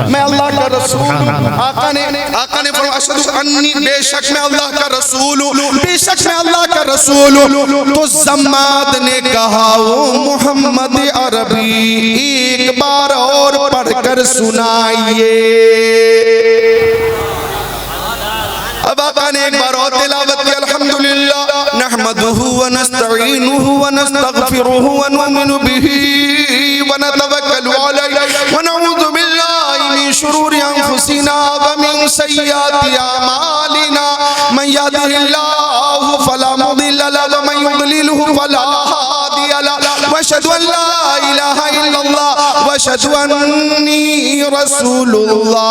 मैं अल्लाह का रसूल हूँ। आका ने फरमाया अशहदु अन्नी, बेशक मैं अल्लाह का रसूल हूँ, बेशक मैं अल्लाह का रसूल हूँ। तो जम्मात ने कहा, ओ मोहम्मद अरबी, एक बार और पढ़कर सुनाइए। अब आका ने एक बार और तिलावत की, अल्हम्दुलिल्लाह नहमदुहु व नस्तईनुहु व नस्तगफिरुहु व नुमिनु बिही व नतवक्कलु अलैहि व नऊज़ु बिल्लाहि मिन शुरूरि अनफुसिना व मिन सय्यिआति अमालिना मन यहदिहिल्लाहु फला मुदिल्ल लहु व मन युद्लिलहु फला हादिय लहु व अशहदु अन ला इलाहा इल्लल्लाह व अशहदु अन्नी रसूलुल्लाह।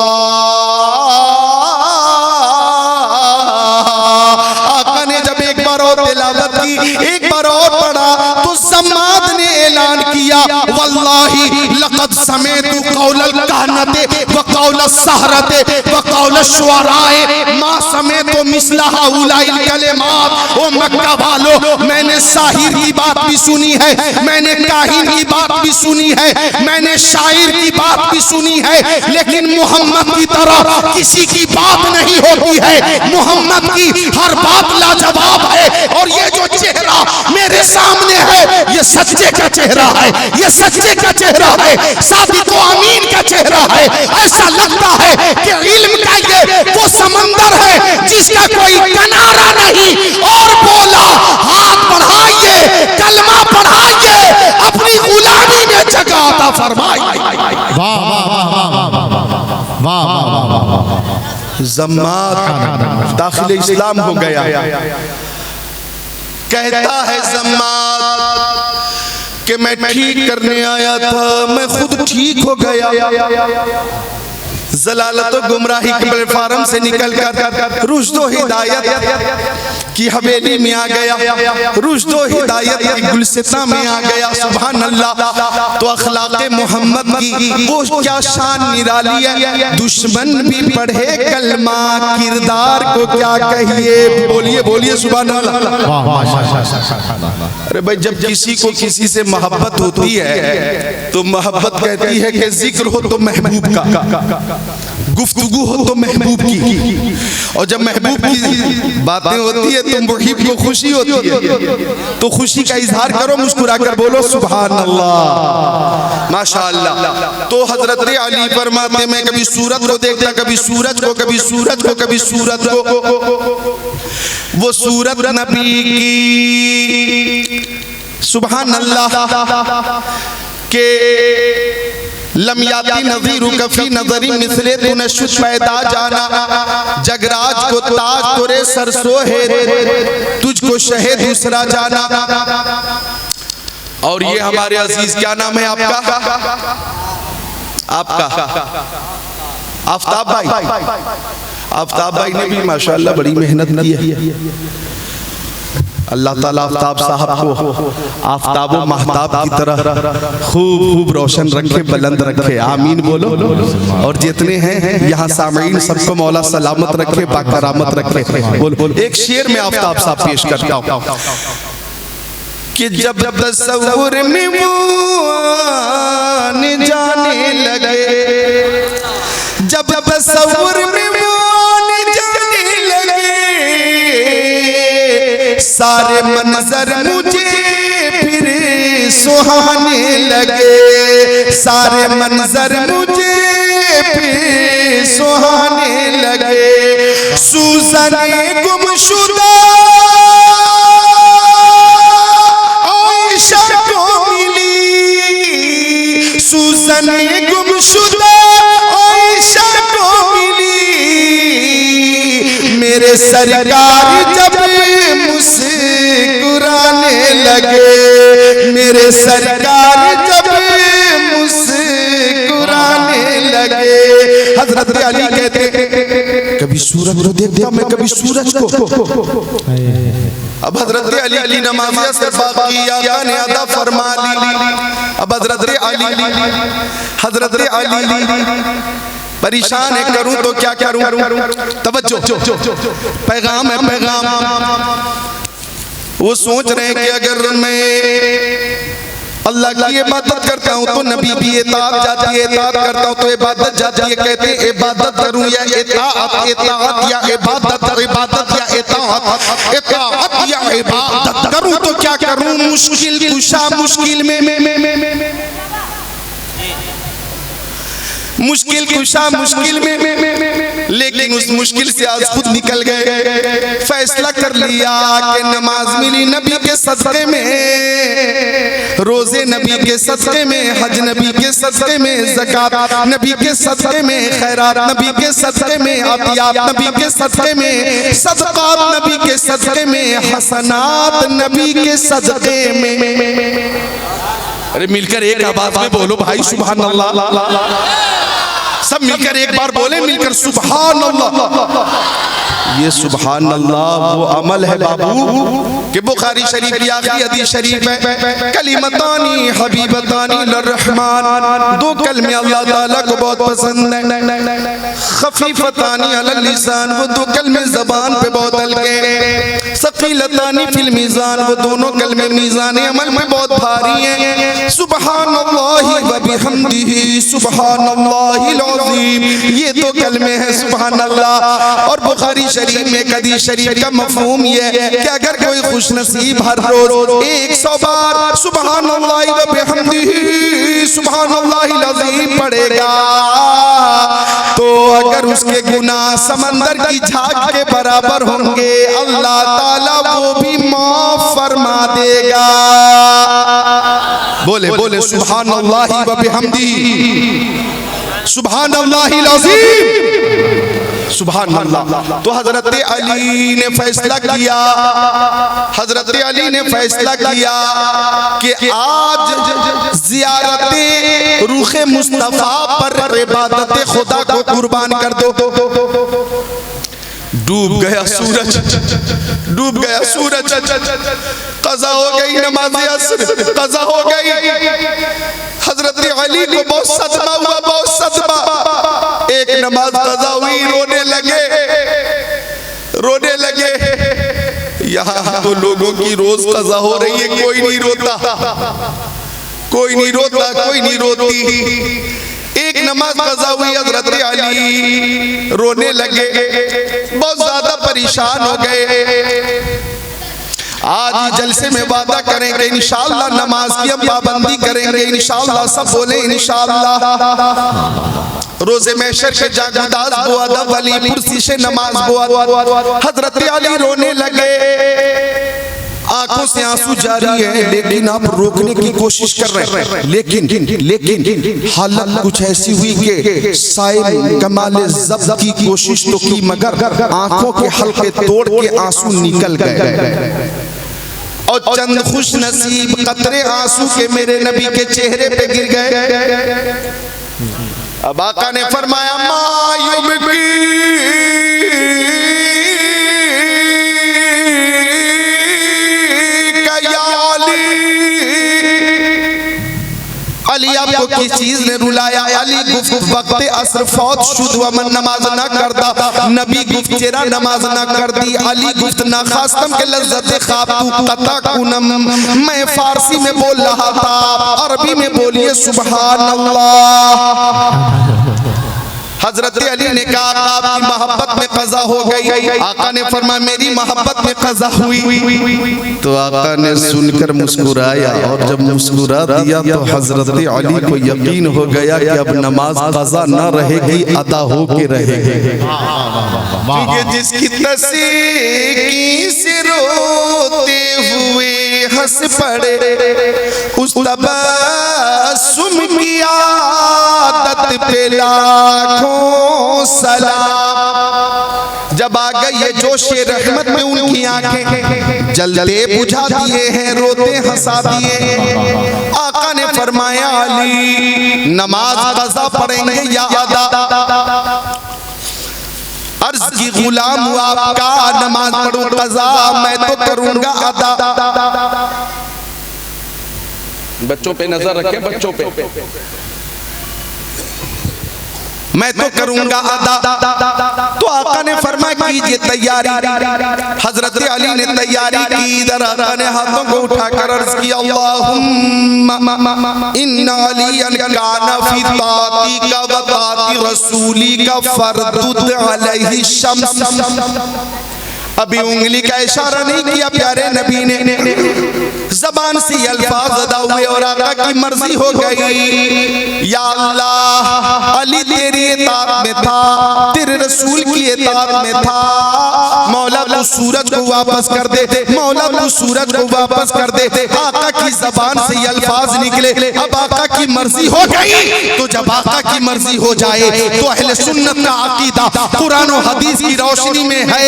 आका ने जब एक बार और तिलावत की, एक बार और पढ़ा, तो सम्माद ने ऐलान किया, वल्लाही लक़द समेतु क़ौलल कहनते व क़ौलस सहरते व क़ौलश शुअराए मा समेतु मिस्ला हाउलाइल कलिमात। ओ मक्का वालों, मैंने साहिर की बात भी सुनी है, मैंने काहिन की बात भी सुनी है, मैंने शायर की बात भी सुनी है, लेकिन मोहम्मद की तरह किसी की बात नहीं होती है। मोहम्मद की हर बात लाजवाब है। और ये जो चेहरा मेरे सामने है, ये सच्चे का चेहरा है, ये सच्चे का चेहरा है, सादिक़ो अमीन का चेहरा है। ऐसा लगता है कि इल्म का ये वो समंदर है जिसका कोई किनारा नहीं। और बोला, हाथ बढ़ाइए, कलमा पढ़ाइए, अपनी गुलामी में जगह अता फरमाइए। वाह वाह वाह वाह वाह वाह। ज़म्माद दाखिल इस्लाम हो गया। कहता है ज़म्माद कि मैं ठीक करने आया था, मैं खुद ठीक हो गया। जलालत और गुमराही के प्लेटफार्म से निकलकर रुश्दो हिदायत की हवेली में आ गया, रुश्दो हिदायत की गुलसिता में आ गया। सुभान अल्लाह। तो अखलाक़े मोहम्मद की वो क्या शान निराली है। दुश्मन भी पढ़े कलमा, किरदार को क्या कहिए। बोलिए बोलिए सुभान अल्लाह। अरे भाई, जब किसी को किसी से मोहब्बत होती है तो मोहब्बत कहती है कि जिक्र हो तो महबूब का, गुफ्तगू हो तो महबूब की, और जब महबूब की बातें होती है तो मुहिब को खुशी होती है, तो खुशी का इजहार करो, मुस्कुरा कर बोलो सुभान अल्लाह, माशाअल्लाह। तो हजरत अली फरमाते, मैं कभी सूरत को देखता, कभी सूरज को, कभी सूरज को, कभी सूरत को। वो सूरत नबी की सुभान अल्लाह के लमयाती नज़ीरु कफी नज़री मिसले तुनशुद पैदा जाना, जगराज को ताज तोरे सरसो है, तुझको शहे दूसरा जाना। और ये हमारे अजीज, क्या नाम है आपका? आपका आफ्ताब भाई। आफ्ताब भाई ने भी माशाअल्लाह बड़ी मेहनत की है। अल्लाह ताला आफ्ताब साहब को आफ्ताब व महताब की तरह खूब खूब रोशन रखे, बुलंद रखे, आमीन बोलो। और जितने हैं यहाँ सामईन, सबको मौला सलामत रखे, बाकरामत रखे। बोल। एक शेर में आफ्ताब साहब पेश करता हूँ कि जब तसव्वुर में वो आने जाने लगे, जब तसव्वुर में वो आने जाने लगे, सारे मंजर मुझे फिर सुहाने लगे, सारे मंजर मुझे फिर सुहाने लगे। सूज़ने गुमशुदा आयशा को मिली, सूज़ने गुमशुदा आयशा को मिली। मेरे सरकार जब मुस्कुराने लगे, मेरे सरकार जब मुस्कुराने लगे। हजरत अली कहते, कभी सूरज को देखता मैं, कभी सूरज को। अब हजरत अली की नमाज़ से बाकी आका ने अदा फरमा ली। अब हजरत अली परेशान है, करूं तो क्या करूं। तवज्जो, पैगाम है, पैगाम। वो सोच रहे हैं कि अगर मैं अल्लाह की इबादत करता हूँ तो नबी की इताअत जाती है, इताअत करता हूँ तो इबादत जाती है। कहते हैं इबादत करूँ या इताअत, इताअत या इबादत, इबादत या इताअत, इताअत या इबादत करूँ तो क्या करूँ। मुश्किल कुशा, मुश्किल में मुश्किल कुशा, मुश्किल में, लेकिन उस मुश्किल से आज खुद निकल गए। फैसला कर लिया कि नमाज मिली नबी के सदक़े में, रोजे नबी के सदक़े में, हज नबी के सदक़े में, ज़कात नबी के सदक़े में, खैरात नबी के सदक़े में, अतियात नबी के सदक़े में, सदक़ात नबी के सदक़े में, हसनात नबी के सदक़े में। अरे मिलकर एक आवाज में बोलो भाई सुभान अल्लाह। सब मिलकर एक बार बोले, मिलकर सुभान अल्लाह। ये सुभान अल्लाह वो अमल है बाबू कि बुखारी शरीफ की आखिरी हदीस शरीफ है, कलिमतानी हबीबतानी लर्रहमान, दो कलमे अल्लाह ताला को बहुत पसंद है। खफीफतानी अलल लिसान, वो दो कलमे ज़बान पे बहुत हल्के हैं। सकीलतानी फिल मीज़ान, वो दोनों कलमे मीज़ान अमल में बहुत भारी हैं। सुबहानल्लाहि व बिहम्दिही सुबहानल्लाहिल अज़ीम, ये दो कलमे हैं सुभान अल्लाह। और बुखारी शरीफ में हदीस शरीफ का मफ़हूम ये है कि अगर कोई खुशनसीब हर रोज 100 बार सुबहानल्लाहि व बिहम्दिही सुबहानल्लाहिल अज़ीम पढ़ेगा तो अगर उसके गुनाह समंदर की झाग के बराबर होंगे, अल्लाह ताला वो भी माफ फरमा देगा। बोले बोले सुबहानल्लाहि व बिहम्दिही सुबहानल्लाहिल अज़ीम सुभान अल्लाह। तो हजरत अली ने फैसला किया, हजरत अली ने फैसला किया कि आज ज़ियारत रूखे मुस्तफ़ा पर इबादत खुदा को कुर्बान कर दो। डूब गया सूरज, डूब गया सूरज, कज़ा हो गई नमाज़ असर, कज़ा हो गई। हजरत अली को बहुत सदमा हुआ, बहुत सदमा। एक नमाज कज़ा हुई, रोने लगे, रोने लगे। यहाँ तो लोगों की रोज कज़ा हो रही है, कोई नहीं रोता, कोई नहीं रोता, कोई नहीं रोती। एक नमाज कज़ा हुई, हजरत अली रोने लगे, बहुत ज्यादा परेशान हो गए। आज ही जलसे में वादा करेंगे इंशाअल्लाह नमाज की हम पाबंदी करेंगे इंशाअल्लाह। सब बोले इंशाअल्लाह। रोजे महशर के जागदास वो अदब वाली कुर्सी से नमाज वो हजरत अली रोने लगे, आंखों से आंसू जारी है, लेकिन आप रोकने की कोशिश कर रहे हैं। लेकिन हालत कुछ ऐसी हुई कि साहिब कमाल ज़ब्त की कोशिश तो की, मगर आंखों के हल्के तोड़ के आंसू निकल गए और चंद खुश नसीब कतरे आंसू के मेरे नबी के चेहरे पे गिर गए। अब आका ने फरमाया मायूबकी अली आपको किस चीज ने रुलाया? अली गुफ्त वक्त असर फौत शुद व मन नमाज ना करदा, नबी गुफ्त चेरा नमाज ना कर दी। अली गुफ्त ना खास्तम के लज्जत ख्वाब तू कता कुनम, मैं फारसी में बोल रहा था, अरबी में बोलिए सुभान अल्लाह। हजरत अली ने कहा आपकी मोहब्बत में कज़ा हो गई। आका ने फरमाया मेरी मोहब्बत में कज़ा हुई। तो आका ने सुनकर मुस्कुराया और जब मुस्कुरा दिया तो हजरत अली को यकीन हो गया कि अब नमाज कज़ा न रहेगी, अदा हो के रहेगी। क्योंकि जिसकी तस्वीर से रोते हुए हंस पड़े उस तबस्सुम की आदत पे लाखों सलाम। जब आ गई ये जोशे रहमत में उनकी आंखें जलते बुझा दिए हैं, रोते हंसा दिए। आका ने फरमाया अली नमाज कज़ा पढ़ेंगे या अदा? अर्ज की गुलाम हुआ आपका, नमाज पढ़ूं कज़ा, मैं तो करूंगा अदा। बच्चों पे नजर रखें, बच्चों पे। मैं तो करूंगा अदा। तो आका ने फरमाया कीजिए तैयारी। हजरत अली ने तैयारी की। इधर आका ने हाथों को उठाकर अर्ज किया अल्लाहुम्मा इन्ना अलियन काना फी तातीका व ताती रसूलिका फरदुद अलैहि शम्स। अभी उंगली का इशारा नहीं किया प्यारे नबी ने, जबान से अल्फाज अदा हुए और आका की मर्जी हो गई। या अल्लाह अली तेरी इताअत में था, तेरे रसूल की इताअत में था। मौला तू सूरज को वापस कर दे, मौला तू सूरज को वापस कर दे। आका की जबान से ये अल्फाज निकले, अब आका की मर्जी हो गई। तो जब आका की मर्जी हो जाए तो अहले सुन्नत का अकीदा कुरान और हदीस की रोशनी में है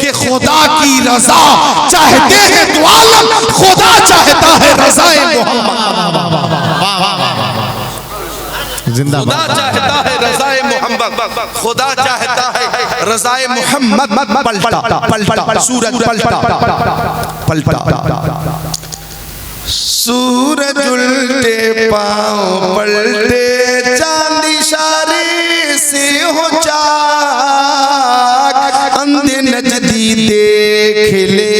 कि खुदा की रजा चाहते हैं तो आलम, खुदा चाहता है रज़ाए मोहम्मद। खुदा चाहता है रज़ाए मोहम्मद, खुदा चाहता है रज़ाए मोहम्मद। पलटा पलटा सूरज पलटा सूरज उल्टे पांव पलटे, चांद इशारे से हो चाक, अंधे नजदी देख ले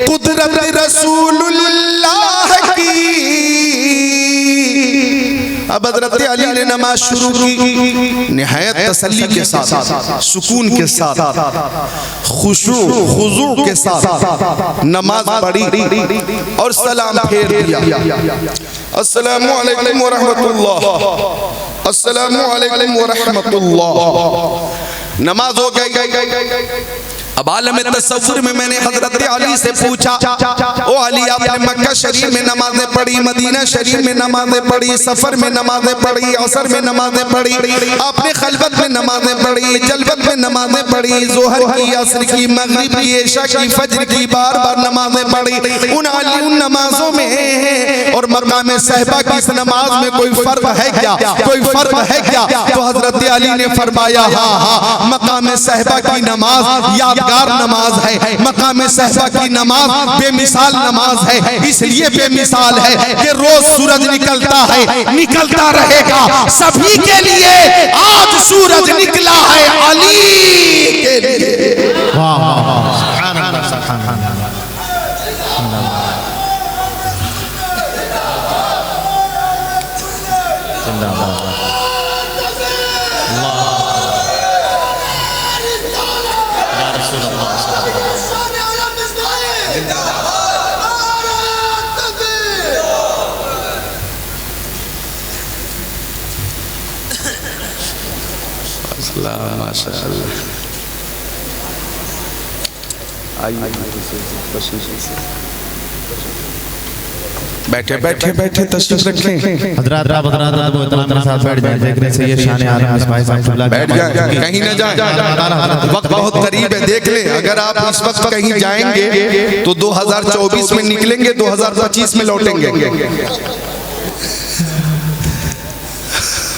कुदरत रसूलुल्लाह की। अब हज़रत अली ने नमाज शुरू की निहायत तसल्ली के साथ, सुकून के साथ, खुशू के साथ नमाज पढ़ी और सलाम फेर दिया। अस्सलामु अलैकुम व रहमतुल्लाह, अस्सलामु अलैकुम व रहमतुल्लाह। नमाज हो गई। अब आलम तसव्वुर में मैंने हजरत अली से पूछा, ओ अली आपने मक्का शरीफ में नमाजें पढ़ी, मदीना शरीफ में नमाजें पढ़ी, सफर में नमाजें पढ़ी, असर में नमाजें पढ़ी, आपने खलवत में नमाजें पढ़ी, जलवत में नमाजें पढ़ी, जोहर की, असर की, मगरिब की, इशा की, फज्र की, बार बार नमाजें पढ़ी। उन नमाजों में और मकाम सहबा की इस नमाज में कोई फर्क है क्या? कोई फर्क है क्या? तो हजरत अली ने फरमाया, हाँ, मकाम सहबा की नमाज यादगार नमाज है, मकाम सहबा की नमाज बेमिसाल नमाज है। इसलिए बेमिसाल है कि रोज सूरज निकलता है, निकलता रहेगा सभी के लिए। आज सूरज निकला है अली के लिए। वाह वाह वाह, सुभान अल्लाह, सुभान अल्लाह। माशाअल्लाह। बैठे बैठे बैठे तशरीफ रखें। हजरात आप हजरात वो इतना मेरे साथ बैठ जाए, देखने से ये शान आलम इस्माइल साहब बैठ जाए, कहीं न जाए, वक्त बहुत करीब है। देख ले, अगर आप इस वक्त कहीं जाएंगे तो 2024 में निकलेंगे, 2025 में लौटेंगे।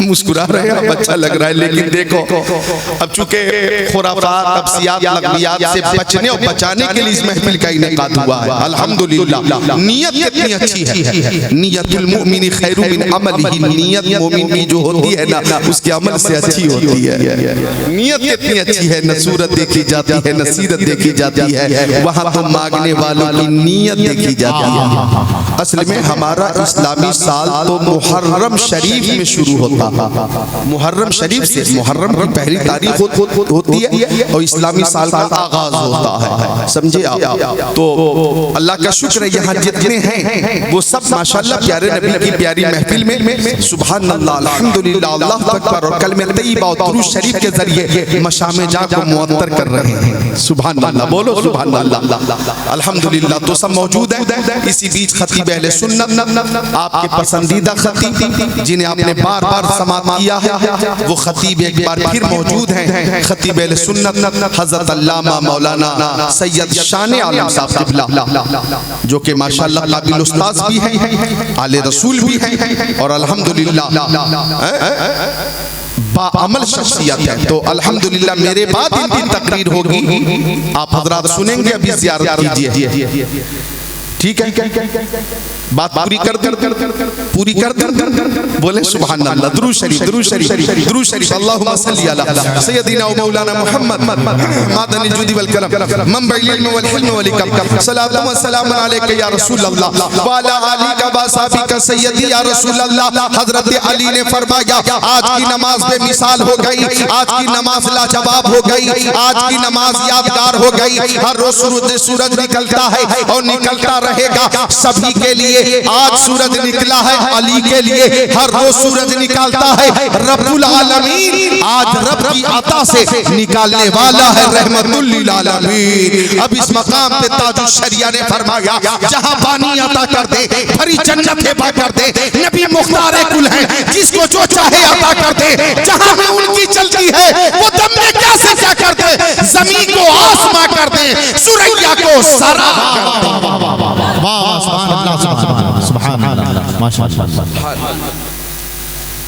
मुस्कुरा रहे हैं, अच्छा लग रहा है, लेकिन देखो अब चूंकि खुराफात, तफसीयात, लग़वियात से बचने और बचाने के लिए इस महफिल का इनेकाद हुआ है। अल्हम्दुलिल्लाह। नियत कितनी अच्छी है, नियतुल मुमिनी खैरु मिन अमलिही। नियत मोमिन की जो होती है ना, उसके अमल से अच्छी होती है। नियत कितनी अच्छी है, न सूरत देखी जाती है, न सीरत देखी जाती है, वहाँ तो मांगने वालों की नियत देखी जाती है। असल में हमारा इस्लामी साल तो मुहर्रम शरीफ में शुरू होता है। मुहर्रम शरीफ से मुहर्रम की पहली तारीख होती है और इस्लामी साल का आगाज होता है, समझे आप। तो अल्लाह का शुक्र है, यहाँ जितने हैं वो सब माशाअल्लाह प्यारे नबी की प्यारी महफिल में सुभान अल्लाह, अल्हम्दुलिल्लाह, अल्लाह अकबर और कलमे तय्यबा और दुरूद शरीफ के जरिए मशामे जा को मुअत्तर कर रहे हैं। सुभान अल्लाह, बोलो सुभान अल्लाह, अल्हम्दुलिल्लाह। तो सब मौजूद है। इसी बीच खतीब अहले सुन्नत, आपके पसंदीदा खतीब जिन्हें आपने बार बार समात किया है, वो खतीब एक बार फिर मौजूद हैं। खतीब अहले सुन्नत हजरत अल्लामा मौलाना सैयद शान आलम साहब क़िबला, जो कि माशाअल्लाह काबिल उस्ताद भी हैं, आले रसूल भी हैं और अल्हम्दुलिल्लाह बाअमल शख्सियत है। तो अल्हम्दुलिल्लाह मेरे बाद इनकी तकरीर होगी, आप हजरात सुनेंगे, अभी ज़ियारत कीजिए, ठीक है? बात पूरी कर पूरी कर बोले सुभान अल्लाह। दुरूद शरीफ, दुरूद शरीफ, दुरूद शरीफ। अल्लाहुम्मा सल्ली अला सय्यदिना व मौलाना मुहम्मद मादनिल जुदी वल करम मंबइल इल्म वल हिल्म वल इकराम। सलातु व सलाम अलैका या रसूल अल्लाह व अला आलिका व असहाबिका सय्यदी या रसूल अल्लाह। हजरत अली ने फरमाया, आज की नमाज बेमिसाल हो गई, आज की नमाज लाजवाब हो गई, आज की नमाज यादगार हो गई। हर रोज सूरज निकलता है और निकलता रहेगा सभी के लिए। लिए आज सूरज निकला है, अली के लिए हर रोज सूरज निकालता है रब्बुल आलमीन। आज रब की अता से निकालने वाला है रहमतुल लिल आलमीन। अब इस मकाम पे ताजुश शरिया ने फरमाया जहां पानी अता कर दे, भरी जन्नत हिबा कर दे, नबी मुख्तार कुल है, जिसको जो चाहे अता कर दे। जहां में उनकी चलती है वो दम में क्या से क्या कर दे, जमीन को आसमां कर दे, सुरैया को सरा कर दे। सुभान अल्लाह, माशाअल्लाह।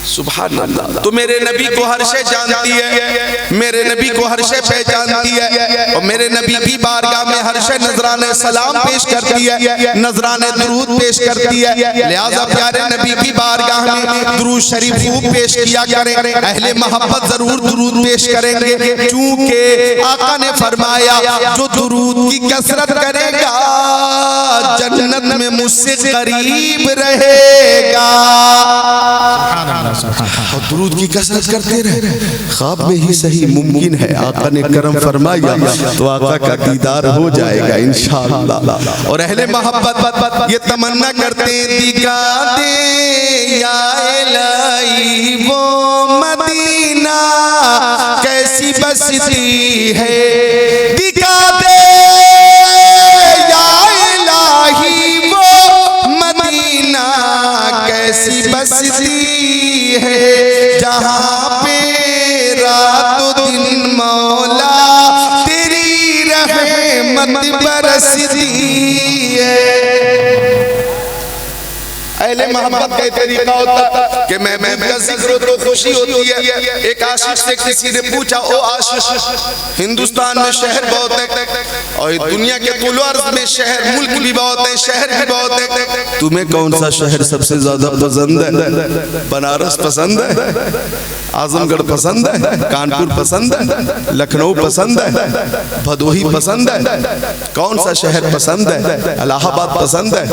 सुभान अल्लाह। तो मेरे नबी को हर शे जानती है, मेरे नबी को हर शे पहचानती है, और मेरे नबी की बारगाह में हर शे नजराने सलाम पेश करती है, नजराने दुरूद पेश करती है। लिहाजा प्यारे नबी की बारगाह में दुरूद शरीफ खूब पेश किया करें, अहले मोहब्बत जरूर दुरूद पेश करेंगे, क्योंकि आका ने फरमाया जो दुरूद की कसरत करेगा जन्नत में मुझसे करीब रहेगा। और दुरूद की कसरत करते रहे, ख्वाब में ही सही मुमकिन है आका ने करम फरमाया तो आका का दीदार हो जाएगा इंशाअल्लाह। और अहले मोहब्बत ये तमन्ना करते दिखा दे या इलाही वो मदीना कैसी बसती है, दिखा दे या इलाही वो मदीना कैसी बसती है, जहां पे रातों दिन मौला तेरी रहमत बरसती है। अहले मोहब्बत का तरीका होता कि मैं का जिक्र तो खुशी होती है। एक आशिक से किसी ने पूछा, ओ आशिक हिंदुस्तान में शहर बहुत है और दुनिया के कुल अर्ज़ में शहर मुल्क भी बहुत है, शहर भी बहुत है, तुम्हें कौन सा शहर सबसे ज्यादा पसंद है? बनारस पसंद है, आजमगढ़ पसंद है, कानपुर पसंद है, लखनऊ पसंद है, भदोही पसंद है, कौन सा शहर पसंद है? इलाहाबाद पसंद है,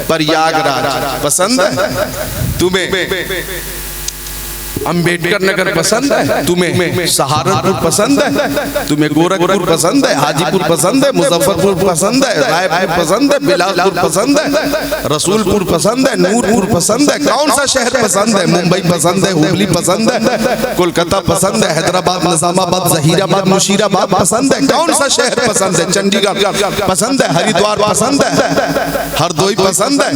प्रयागराज पसंद है तुम्हें, अंबेडकर नगर पसंद है तुम्हें, सहारनपुर पसंद है तुम्हें, गोरखपुर पसंद है, हाजीपुर पसंद है, मुजफ्फरपुर पसंद है, रायपुर पसंद है, बिलासपुर पसंद है, रसूलपुर पसंद है, नूरपुर पसंद है, कौन सा शहर पसंद है? मुंबई पसंद है, हुबली पसंद है, कोलकाता पसंद है, हैदराबाद, निजामाबाद, जहीराबाद, मुशीराबाद पसंद है, कौन सा शहर पसंद है? चंडीगढ़ पसंद है, हरिद्वार पसंद है, हरदोई पसंद है,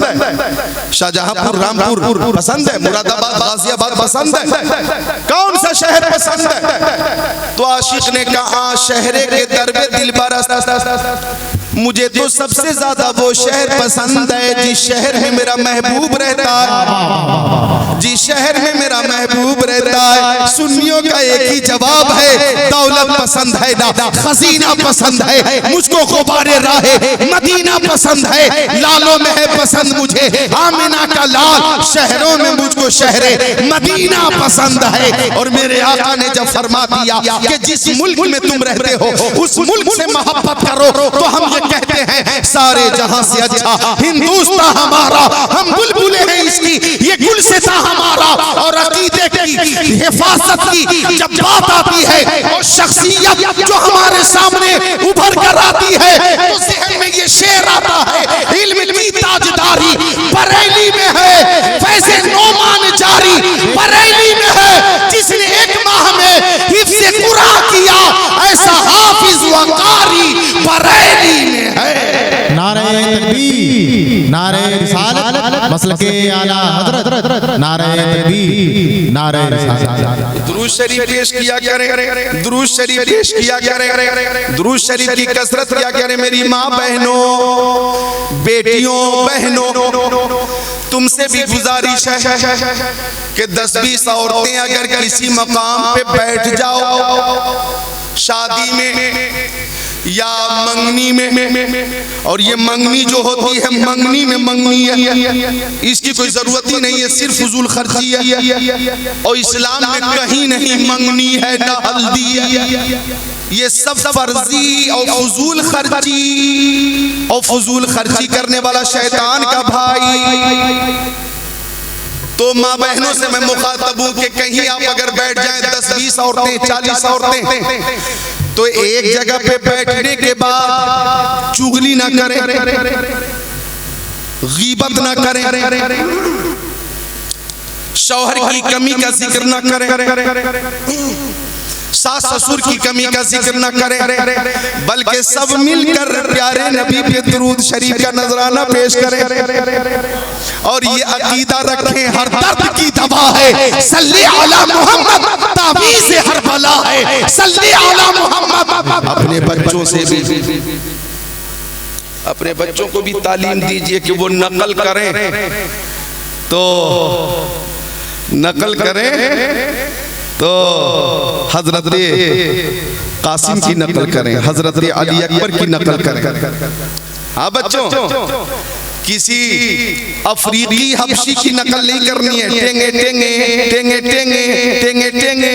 शाहजहांपुर, रामपुर पसंद है, मुरादाबाद, गाजियाबाद पसंद है, कौन सा शहर पसंद है? तो आशिक ने कहा शहरे के दरबे दिलबर मुझे तो सबसे ज्यादा वो शहर पसंद है जिस शहर में मेरा महबूब रहता है, जिस शहर में मेरा महबूब रहता है। सुन्नियों का एक ही जवाब है, दौलत पसंद है ना, खजीना पसंद है, मुझको गुबारे राहे मदीना पसंद है, लालों में है पसंद मुझे आमिना का लाल, शहरों में मुझको शहरे मदीना पसंद है। और मेरे आका ने जब फरमा दिया कि जिस मुल्क में तुम रहते हो उस मुल्क से मोहब्बत करो, तो हम ये कहते हैं सारे जहां से अच्छा हिंदुस्तान हमारा, हम बुलबुले हैं इसकी, ये गुलसिता हमारा। और अकीदे की हिफाजत की जब बात आती है और शख्सियत जो हमारे सामने उभर कर आती है तो ज़हन में ये शेर आता है, इल्म की ताजदारी बरेली में है, फैज़े नौमान जारी बरेली में है, जिसने एक माह में हिफ्ज़े कुरान किया ऐसा हाफिज व कारी बरेली में है। नारे तकबीर, नारे रिसालत, मसलके आला हजरत, नारे तकबीर, नारे रिसालत। दुरूद शरीफ पेश किया करें, दुरूद शरीफ पेश किया करें, दुरूद शरीफ की कसरत किया करें। मेरी माँ बहनों, बेटियों, बहनों, तुमसे भी गुजारिश है कि 10-20 औरतें अगर किसी मकाम पे बैठ जाओ शादी में या मंगनी में, और ये मंगनी जो होती है मंगनी में मंगनी है, इसकी कोई जरूरत ही नहीं है, सिर्फ फजूल खर्ची है, और इस्लाम में कहीं नहीं मंगनी है ना हल्दी है, ये सब फर्जी और फजूल खर्ची करने वाला शैतान का भाई। तो माँ बहनों से मैं मुखातब हूँ कि कहीं आप अगर बैठ जाएं 10-20 औरतें, 40 औरतें, तो एक जगह पे बैठने के बाद चुगली ना करें, गीबत ना करें, शौहर की कमी का जिक्र ना करें, सास ससुर की कमी का जिक्र न करें, बल्कि सब मिलकर प्यारे नबी पे दुरूद शरीफ का नजराना पेश करें और ये अकीदा रखें हर दर्द की दवा है सल्ली अला मोहम्मद, तावीज़ हर बला है सल्ली अला मोहम्मद। अपने बच्चों से भी, अपने बच्चों को भी तालीम दीजिए कि वो नकल करें, तो नकल करें तो हजरत कासिम की नकल करें, हजरत अली अकबर की नकल करें। हाँ बच्चों, किसी अफ्रीकी हबशी की नकल नहीं करनी है। टेंगे टेंगे टेंगे टेंगे टेंगे टेंगे,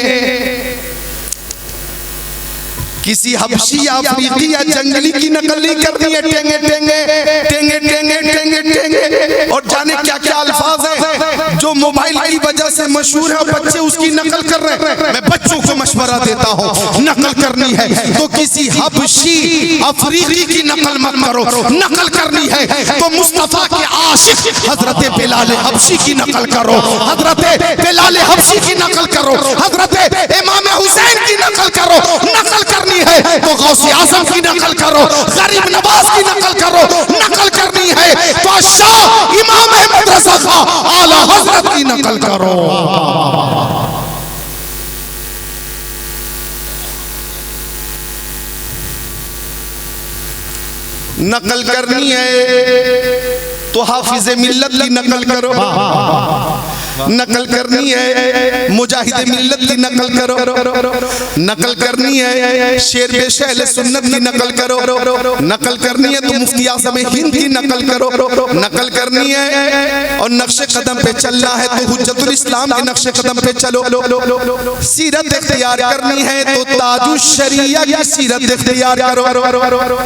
किसी हबशी या अफ्रीकी या जंगली की नकल नहीं करनी है। टेंगे टेंगे टेंगे टेंगे टेंगे टेंगे, और जाने क्या क्या अल्फाज हैं जो मोबाइल की वजह से मशहूर है, बच्चे उसकी नकल कर रहे हैं। मैं बच्चों को मशवरा देता हूँ, नकल करनी है तो किसी हबशी अफ्रीकी की नकल मत करो, नकल करनी है तो मुस्तफा के आशिक हजरत बिलाल हबशी की नकल करो, हजरत बिलाल हबशी की नकल करो, हजरत इमाम हुसैन की नकल करो। नकल करनी है तो गौसे आजम की नकल करो, गरीब नवाज की नकल करो। नकल करनी है तो शाह इमाम अहमद रज़ा खां आला हजरत की नकल करो। नकल करनी है तो हाफिज मिल्लत की नकल करो, नकल करनी है मुजाहिद मिल्लत की नकल करो, नकल करनी है शेर बेशैल सुन्नत की नकल करो, नकल करनी है तो मुफ्ती आज़म हिंद की नकल करो, नकल करनी है और नक्शे कदम पे चलना है तो हुज्जतुल इस्लाम के नक्शे कदम पे चलो। सीरत इख्तियार करनी है तो ताजुश शरिया की सीरत इख्तियार करो।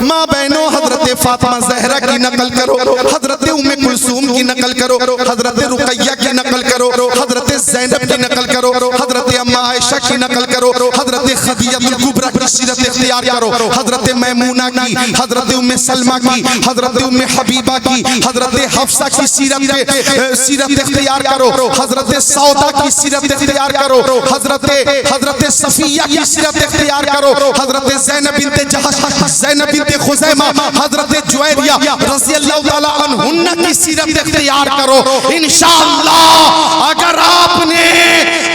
माँ बहनों, हजरत फातिमा ज़हरा की नकल करो, हजरत उम्मे कुलसूम की नकल करो, हजरत रुकैया की नकल करो, हजरत ज़ैनब की नकल करो, हजरत अम्मा आयशा की नकल करो, हजरत खदीजतुल कुबरा की सीरत इख्तियार करो, हजरत मैमूना की, हजरत उम्मे सलमा की, हजरत उम्मे हबीबा की, हजरत हफ्सा की सीरत इख्तियार करो, हजरत सौदा की सीरत इख्तियार करो, हजरत सफिया की सीरत इख्तियार करो, हजरत ज़ैनब बिन्ते जहश, ज़ैनब बिन्ते खुज़ैमा, हजरत जुवैरिया रज़ियल्लाहु ताला अन्हुन्ना की सीरत इख्तियार करो। इंशाअल्लाह अगर आपने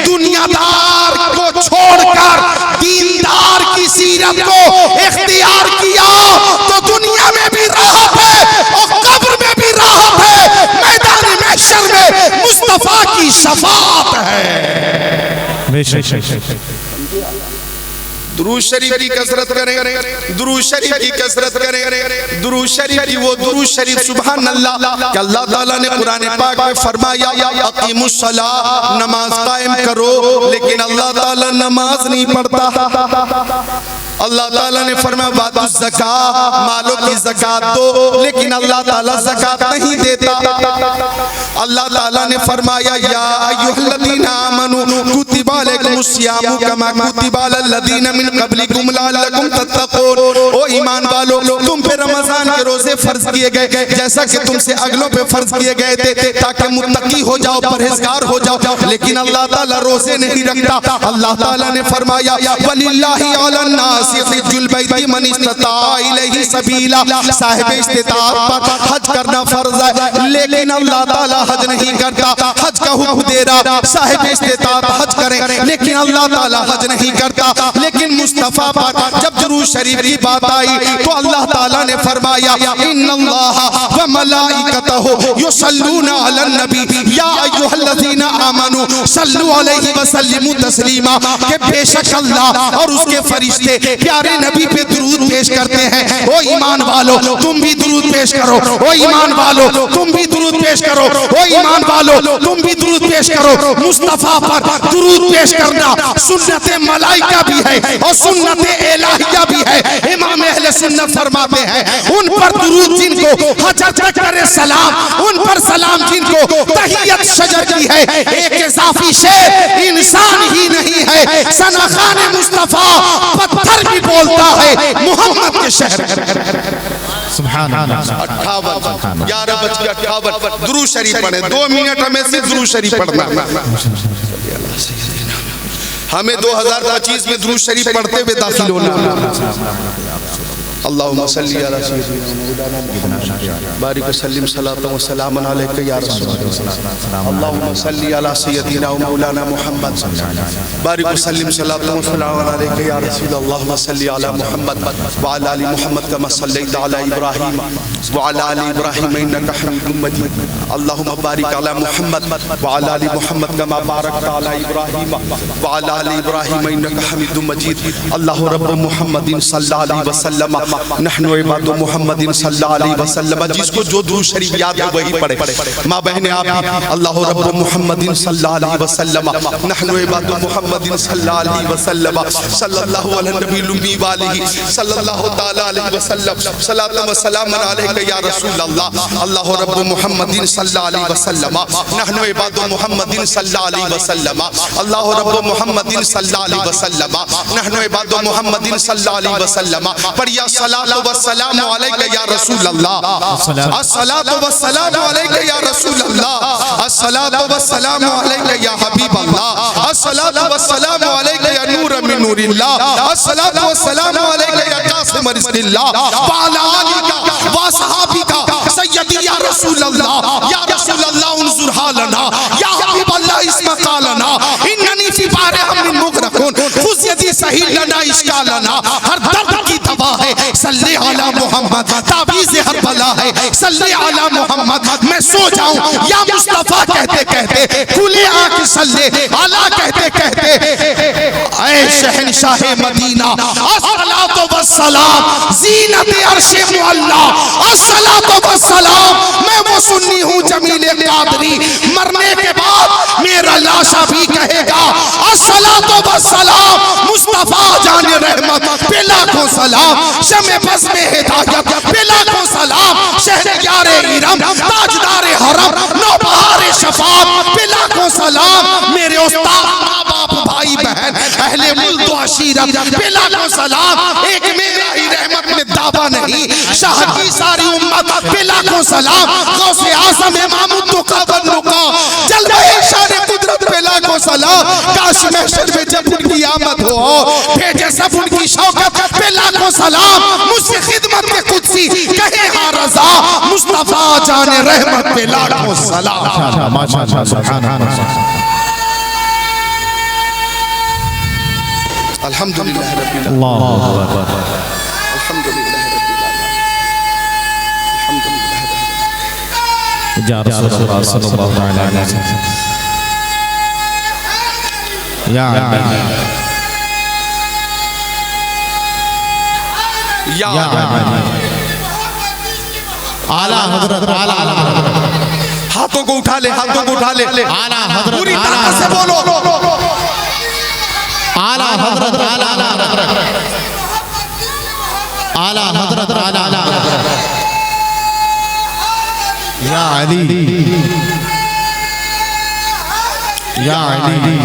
दुनियादार को छोड़कर दीनदार की सीरत को इख्तियार किया तो दुनिया में भी राहत है और कब्र में भी राहत है, मैदान महशर में मुस्तफा की शफाअत है। दुरूद शरीफ की कसरत करें, दुरूद शरीफ की कसरत करें। दुरूद शरीफ की वो दुरूद शरीफ सुभान अल्लाह कि अल्लाह ताला ने कुरान पाक में फरमाया अकीमुस सलाह, नमाज कायम करो, लेकिन अल्लाह ताला नमाज नहीं पढ़ता। अल्लाह ताला ने फरमाया वातुज़ ज़कात, मालों की ज़कात दो, लेकिन अल्लाह ताला ज़कात नहीं देता। अल्लाह ताला ने फरमाया या अय्युहल्लज़ीना आमनू कुतिबा अलैकुमुस सियामु कमा कुतिबा अलल्लज़ीना मिन क़ब्लिकुम लअल्लकुम तत्तक़ून। ओ ईमान वालों, तुम पे रमजान के रोजे फर्ज किए गए जैसा कि तुमसे अगलों पे फर्ज किए गए थे ताकि मुत्तकी हो जाओ, परहेजगार हो जाओ, लेकिन अल्लाह ताला रोजे नहीं रखता। अल्लाह ताला ने फरमाया वलिल्लाहि अलन नास हिज्जुल बैति मन इस्तता इलैहि सबीला, साहिब इस्तिताअत पर हज करना फर्ज है, लेकिन अल्लाह ताला हज नहीं करता। हज का हुक्म दे रहा साहिब इस्तिताअत हज करें, लेकिन अल्लाह ताला हज नहीं करता। लेकिन मुस्तफा पर जब दुरूद शरीफ की बात आई तो अल्लाह ताला ने फरमाया इन्नल्लाहा व मलाइकतहु युसल्लूना अलन नबी या अय्युहल्लज़ीना आमनू सल्लू अलैहि व सल्लिमू तस्लीमा, कि बेशक अल्लाह और उसके फरिश्ते प्यारे नबी पे दुरूद पेश करते हैं। ओ ईमान वालों, तुम भी दुरूद पेश करो। ओ ईमान वालों, तुम भी दुरूद पेश करो। ओ ईमान वालों, तुम भी दुरूद पेश करो। मुस्तफा पर दुरूद पेश करना सुन्नत मलाइका भी है और सुन्नत इलाहिया भी है। इमाम अहले सुन्नत फरमाते हैं उन पर दुरूद जिनको हजरत करे सलाम, उन पर सलाम जिनको तहियत शजर की है। एक इजाफी शेर इंसान ही नहीं है, सनाखान मुस्तफा पत्थर भी बोलता है मोहम्मद के शहर। सुभान अल्लाह 58 11:58 दुरूद शरीफ पढ़े। 2 मिनट हमें सिर्फ दुरूद शरीफ पढ़ना है। हमें 2025 में दुरूद शरीफ पढ़ते हुए दाखिल होना। अल्लाहुम्मा सल्ली अला सय्यिदिना मौलाना मुहम्मद बारिक वसल्लिम सलातन व सलामन अलैका या रसूल अल्लाह। अल्लाहुम्मा सल्ली अला सय्यिदिना मौलाना मुहम्मद बारिक वसल्लिम सलातन व सलामन अलैका या रसूल अल्लाह। अल्लाहुम्मा सल्ली अला मुहम्मद व अला आलि मुहम्मद कमा सल्लैता अला इब्राहीम व अला आलि इब्राहीम इन्नका हमीदुम मजीद। अल्लाहुम्मा बारिक अला मुहम्मद व अला आलि मुहम्मद कमा बारकता अला इब्राहीम व अला आलि इब्राहीम इन्नका हमीदुम मजीद। अल्लाहु रब्बु मुहम्मदिन सल्लल्लाहु अलैहि वसल्लम नहनु इबादु मुहम्मदिन सल्लल्लाहु अलैहि वसल्लम। जिसको जो दुरूद शरीफ याद है वही पढ़े। माँ बहने आप अल्लाहु रब्बु मुहम्मदिन सल्लल्लाहु अलैहि वसल्लम नहनु इबादु मुहम्मदिन सल्लल्लाहु अलैहि वसल्लम सल्लल्लाहु अला नबील उम्मी व आलिहि सल्लल्लाहु तआला अलैहि वसल्लम सलातन व सलामन अलैका या रसूल अल्लाह। अल्लाहु रब्बु मुहम्मदिन सल्लल्लाहु अलैहि वसल्लम नहनु इबादु मुहम्मदिन सल्लल्लाहु अलैहि वसल्लम अल्लाहु रब्बु मुहम्मदिन सल्लल्लाहु अलैहि वसल्लम नहनु इबादु मुहम्मदिन सल्लल्लाहु अलैहि वसल्लम। पर या अस्सलातु वस्सलामु अलैका या रसूल अल्लाह। अस्सलातु वस्सलामु अलैका या रसूल अल्लाह। अस्सलातु वस्सलामु अलैका या हबीब अल्लाह। अस्सलातु वस्सलामु अलैका या नूर मिन नूरिल्लाह। अस्सलातु वस्सलामु अलैका या कासिम रिज़्क़िल्लाह व अला आलिका व सहाबिका सय्यदी या रसूल अल्लाह। या रसूल अल्लाह उन्जुर हालना या हबीब अल्लाह इस्मा कालना इन्ननी फी बारिहम मिन मुग़रक़ून खुज़ यदी सहील लना इश्कालना। हर दर्द की दवा है सल्ले अला मोहम्मद। ताबीज़ हर बला है सल्ले अला मोहम्मद। मैं सो जाऊं या मुस्तफा कहते कहते खुले आंख सल्ले अला कहते कहते ऐ शहंशाह मदीना अस्सलातु वस्सलाम ज़ीनत अर्श मुअल्ला। अस्सलातु वस्सलाम मैं वो सुन्नी हूँ जमील कादरी मरने के बाद मेरा लाशा भी कहेगा अस्सलातु वस्सलाम मुस्तफा जान रहमत पे लाखों सलाम। शमे बज़ में हिदायत पे लाखों सलाम। शहरयारे इरम ताजदारे हरम नौबहारे शफात पे लाखों सलाम। मेरे उस्ताद माँ बाप भाई बहन अहले मुल्क व अशीरत पे लाखों सलाम। एक मेरा ही रहमत में दावा नहीं शाह की सारी उम्मत पे लाखों सलाम। गौसे आज़म इमाम तुका बन्नुका जलवे शान कुदरत पे लाखों सलाम। काश महशर में जब उनकी आमद हो भेजे सब उनकी शौकत पे लाखों सलाम। मुझसे खिदमत के कुदसी कहे हाँ रज़ा मुस्तफा जाने रहमत पे लाखों सलाम। माशाअल्लाह सुभान अल्लाह। अल्हम्दुलिल्लाह रब्बिल आलमीन। अल्लाहु अकबर। अल्हम्दुलिल्लाह रब्बिल आलमीन। या रसूलुल्लाह सल्लल्लाहु अलैहि वसल्लम या आला हजरत आला हाथों को उठा ले, हाथों को उठा ले। आला हजरत पूरी तरह से बोलो आला हजरत आला आला हजरत आला या अली या अली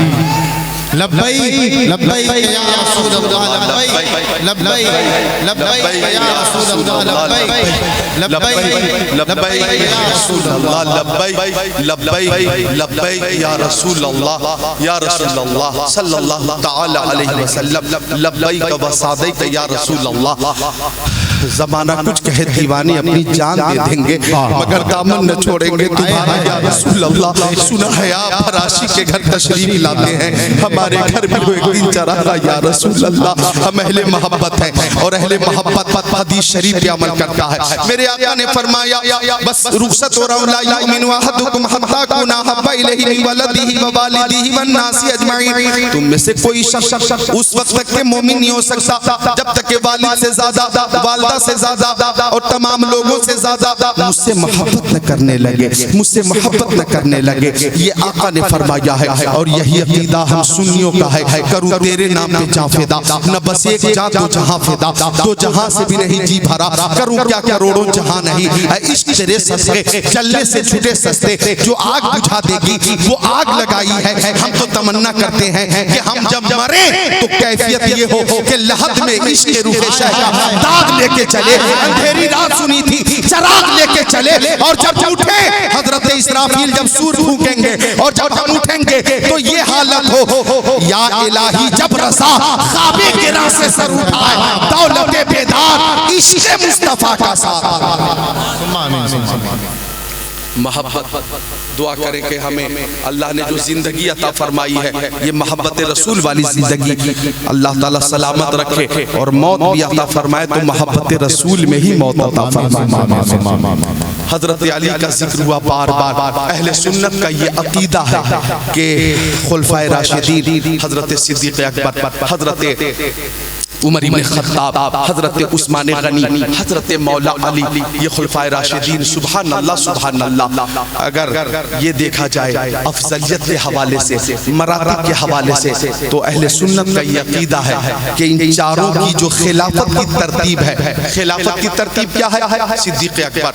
लब्बैक लब्बैक या रसूल अल्लाह लब्बैक लब्बैक लब्बैक या रसूल अल्लाह लब्बैक लब्बैक लब्बैक या रसूल अल्लाह लब्बैक लब्बैक लब्बैक या रसूल अल्लाह या रसूल अल्लाह सल्लल्लाहु तआला अलैहि वसल्लम लब्बैक व सदैक या रसूल अल्लाह। ज़माना कुछ कहे दीवाने अपनी जान दे देंगे मगर दामन न छोड़ेंगे तुम्हारा या रसूल अल्लाह। सुना है आप फराशी के घर तशरीफ लाते हैं हमारे घर में एक दिन चरा या रसूल अल्लाह। हम अहले मोहब्बत हैं और अहले मोहब्बत हदीस शरीफ पे अमल करता है। मेरे आका ने फरमाया बस रुखसत हो रहा हूं ला युमिनु अहदुकुम हत्ता कुना हब्बा इलैहि मिन वलदिही व वालिदिही वन नासी अजमईन। तुम में से कोई शख्स उस वक्त तक के मोमिन नहीं हो सकता जब तक के वालिद से ज्यादा वालिदा से ज्यादा और तमाम लोगों से ज्यादा मुझसे मोहब्बत न करने लगे, मुझसे मोहब्बत न करने लगे। ये आका ने फरमाया है और यही अकीदा हम सुन्नियों का है। करूं तेरे नाम पे जा फिदा न बस एक जा तो जहां फिदा तो जहां से भी नहीं जी भरा करूं क्या करोड़ों जहां नहीं। इश्क तेरे सस्ते चलने से छूटे सस्ते जो आग बुझा देगी वो आग लगाई है। हम तो तमन्ना करते हैं कि हम जब मरे तो कैफियत ये हो कि लहद में इश्क रूह शह का दाग लेके चले। अंधेरी रात सुनी थी, चराग लेके चले, और जब उठे हजरत इसराफील जब सूर फूकेंगे और जब हम उठेंगे तो ये हालत हो, या इलाही जब रसा ख्वाबे गिरा से सर उठाए, दौलत बेदार इश्क मुस्तफा का साथ। मोहब्बत दुआ करें कि हमें अल्लाह ने जो जिंदगी अता फरमाई है ये मोहब्बत रसूल वाली जिंदगी अल्लाह ताला सलामत रखे, और मौत भी अता फरमाए तो मोहब्बत रसूल में ही मौत अता फरमाए। हजरत अली का जिक्र हुआ बार बार। अहले सुन्नत का ये अकीदा है कि खुलफाए राशिदीन हजरत सिद्दीक़ अकबर, हजरत उमर इब्न खत्ताब, हजरत उस्मान गनी, हजरत मौला अली, ये खुलफाए राशिदीन सुभान अल्लाह सुभान अल्लाह। अगर ये देखा जाए अफजलियत के हवाले से, मरातब के हवाले से, तो अहले सुन्नत का ये अकीदा है कि इन चारों की जो खिलाफत की तरतीब है, खिलाफत की तरतीब क्या है? सिद्दीक़ अकबर,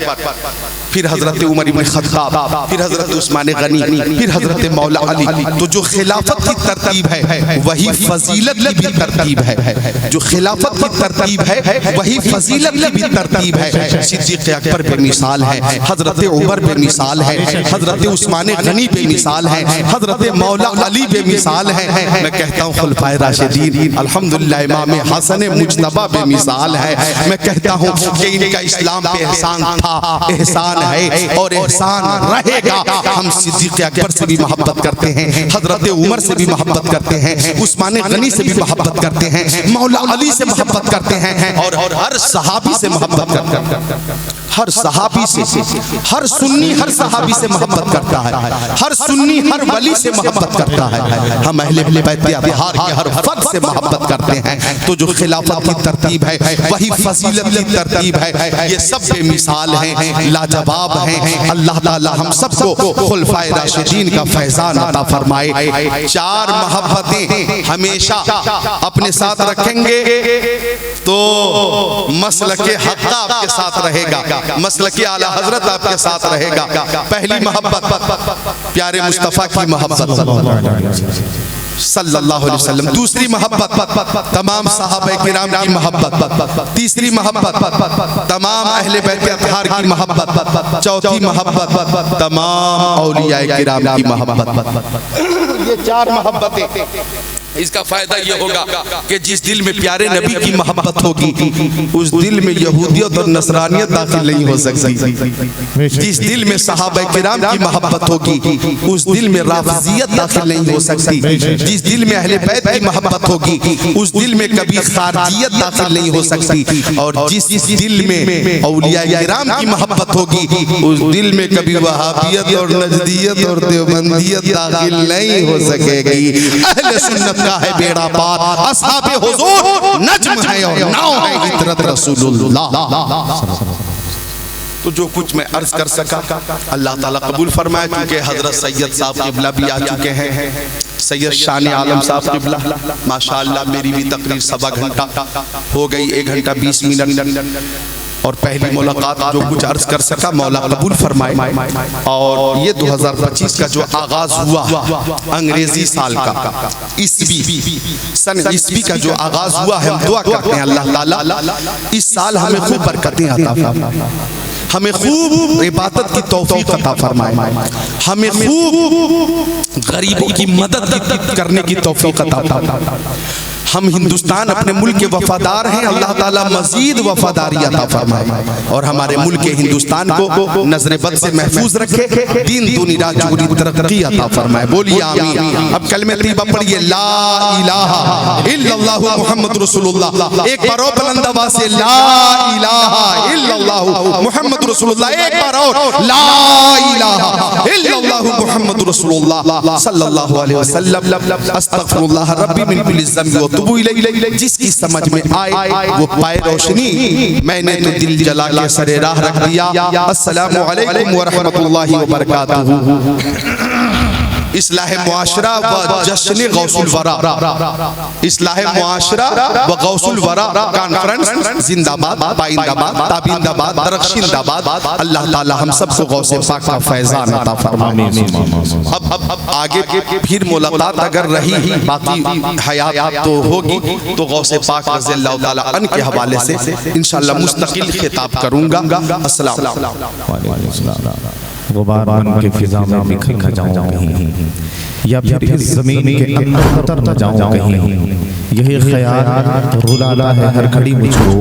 फिर हजरत उमर इब्न खत्ताब, फिर हजरत उस्मान गनी, फिर हजरत मौला अली। तो जो खिलाफत की तरतीब है वही फजीलत की भी तरतीब है। जो खिलाफत की तरतीब है वही फजीलत की भी तरतीब है। सिद्दीक़ अकबर बेमिसाल है, हजरत उमर बेमिसाल है, हजरत उस्मान गनी बेमिसाल है, हजरत मौला अली बेमिसाल है। मैं कहता हूँ खुलफाए राशिदीन अल्हम्दुलिल्लाह इमाम हसन मुज्तबा बेमिसाल है। मैं कहता हूँ कि इनका इस्लाम पे एहसान था, एहसान है और एहसान रहेगा। हम सिद्दीक़ अकबर से भी मोहब्बत करते हैं, हजरत उमर से भी मोहब्बत करते हैं, उस्मान गनी से भी मोहब्बत करते हैं, मौला अली से मोहब्बत करते हैं, और हर सहाबी से मोहब्बत करते हैं। हर सहाबी से, हर सुन्नी हर सहाबी से मोहब्बत करता है, हर सुन्नी हर वली से मोहब्बत करता है। हम अहले बैत अतहार के हर फर्द से मोहब्बत करते हैं। तो जो खिलाफत की तरतीब है वही फजीलत की तरतीब है। ये सब बेमिसाल हैं, लाजवाब हैं। अल्लाह ताला हम सबको खुलफाए राशिदीन का फैजान अता फरमाए। चार मोहब्बतें हमेशा अपने साथ रखेंगे तो मसलके हक़ आपके साथ रहेगा, मसलके आला हजरत आपके साथ रहेगा। पहली मोहब्बत प्यारे मुस्तफ़ा की मोहब्बत सल्लल्लाहु अलैहि वसल्लम। दूसरी मोहब्बत तमाम सहाबा किराम की मोहब्बत। तीसरी मोहब्बत तमाम अहले बैत अतहार की मोहब्बत। चौथी मोहब्बत तमाम औलिया किराम की मोहब्बत। ये चार मोहब्बतें, इसका फायदा ये होगा कि जिस दिल में प्यारे नबी की मोहब्बत होगी उस दिल में यहूदियत और नसरानियत दाखिल नहीं हो सकती। जिस दिल में सहाबा किराम की मोहब्बत होगी उस दिल में राफिजियत दाखिल नहीं हो सकती। जिस दिल में अहले बैत की मोहब्बत होगी उस दिल में कभी खारजियत दाखिल नहीं हो सकती। और जिस दिल में औलिया किराम की मोहब्बत होगी उस दिल में कभी वहाबियत और नजदियत और देवबंदियत दाखिल नहीं हो सकेगी। अहले सुन्नत का है बेड़ा पार, असहाबे हुजूर नज्म है और नाव है इतरत रसूलुल्लाह। तो जो कुछ मैं अर्ज कर सका अल्लाह ताला कबूल फरमाए। चूँकि हजरत सैयद साहब क़िबला भी आ चुके हैं, सैयद शान आलम साहब क़िबला, माशाअल्लाह मेरी भी तकरीर 1.25 घंटा हो गई, 1 घंटा 20 मिनट। और पहली मुलाकात जो कुछ अर्ज कर सका मौला कबूल फरमाए। और ये 2025 का जो आगाज हुआ अंग्रेजी साल का, सन ईस्वी का जो आगाज हुआ है, हम दुआ करते हैं अल्लाह ताला इस साल हमें खूब बरकतें अता फरमाए, हमें खूब इबादत की तौफीक अता फरमाए, हमें खूब गरीबों की मदद करने की तौफीक अता फरमाए। हम हिंदुस्तान अपने मुल्क के वफादार हैं, अल्लाह ताला मजीद वफादारी अता फरमाए और हमारे मुल्क के हिंदुस्तान को नजर बद से महफूज रखे, दीन दुनिया जुगरी तरक्की अता फरमाए। बोलिए आमीन। अब कलमे तैयबा पढ़िए, ला इलाहा इल्लल्लाहु मुहम्मद रसूलुल्लाह। एक बार और बुलंद आवाज से ला इलाहा इल्लल्लाहु मुहम्मद रसूलुल्लाह। एक बार और ला इलाहा इल्लल्लाहु मुहम्मद रसूलुल्लाह सल्लल्लाहु अलैहि वसल्लम। अस्तगफिरुल्लाह रब्बी मिन कुल्ली ज़ंब। जिसकी समझ में आए वो पाए रोशनी। मैंने तो दिल जला के सरे राह रख दिया। अस्सलामु अलैकुम व रहमतुल्लाहि व बरकातहू। इस्लाह मुआशरा व जश्न गौसुल वरा, इस्लाह मुआशरा व गौसुल वरा कॉन्फ्रेंस जिंदाबाद, पाइंदाबाद, ताबिंदाबाद, दरख्शिंदाबाद। अल्लाह ताला हम सबको गौसे पाक का फैज़ान अता फरमाए। अब आगे फिर मुलाकात अगर रही, बाकी हयात तो होगी, तो गौसे पाक रज़ियल्लाहु ताला अन्हु के हवाले से इंशाअल्लाह मुस्तकिल खिताब करूंगा। अस्सलाम वालेकुम। गुबार बन के फिजा में बिखर न जाऊं कहीं, या फिर इस ज़मीन के अंदर उतर न जाऊं कहीं। यही ख्याल रुलाता है हर घड़ी मुझको,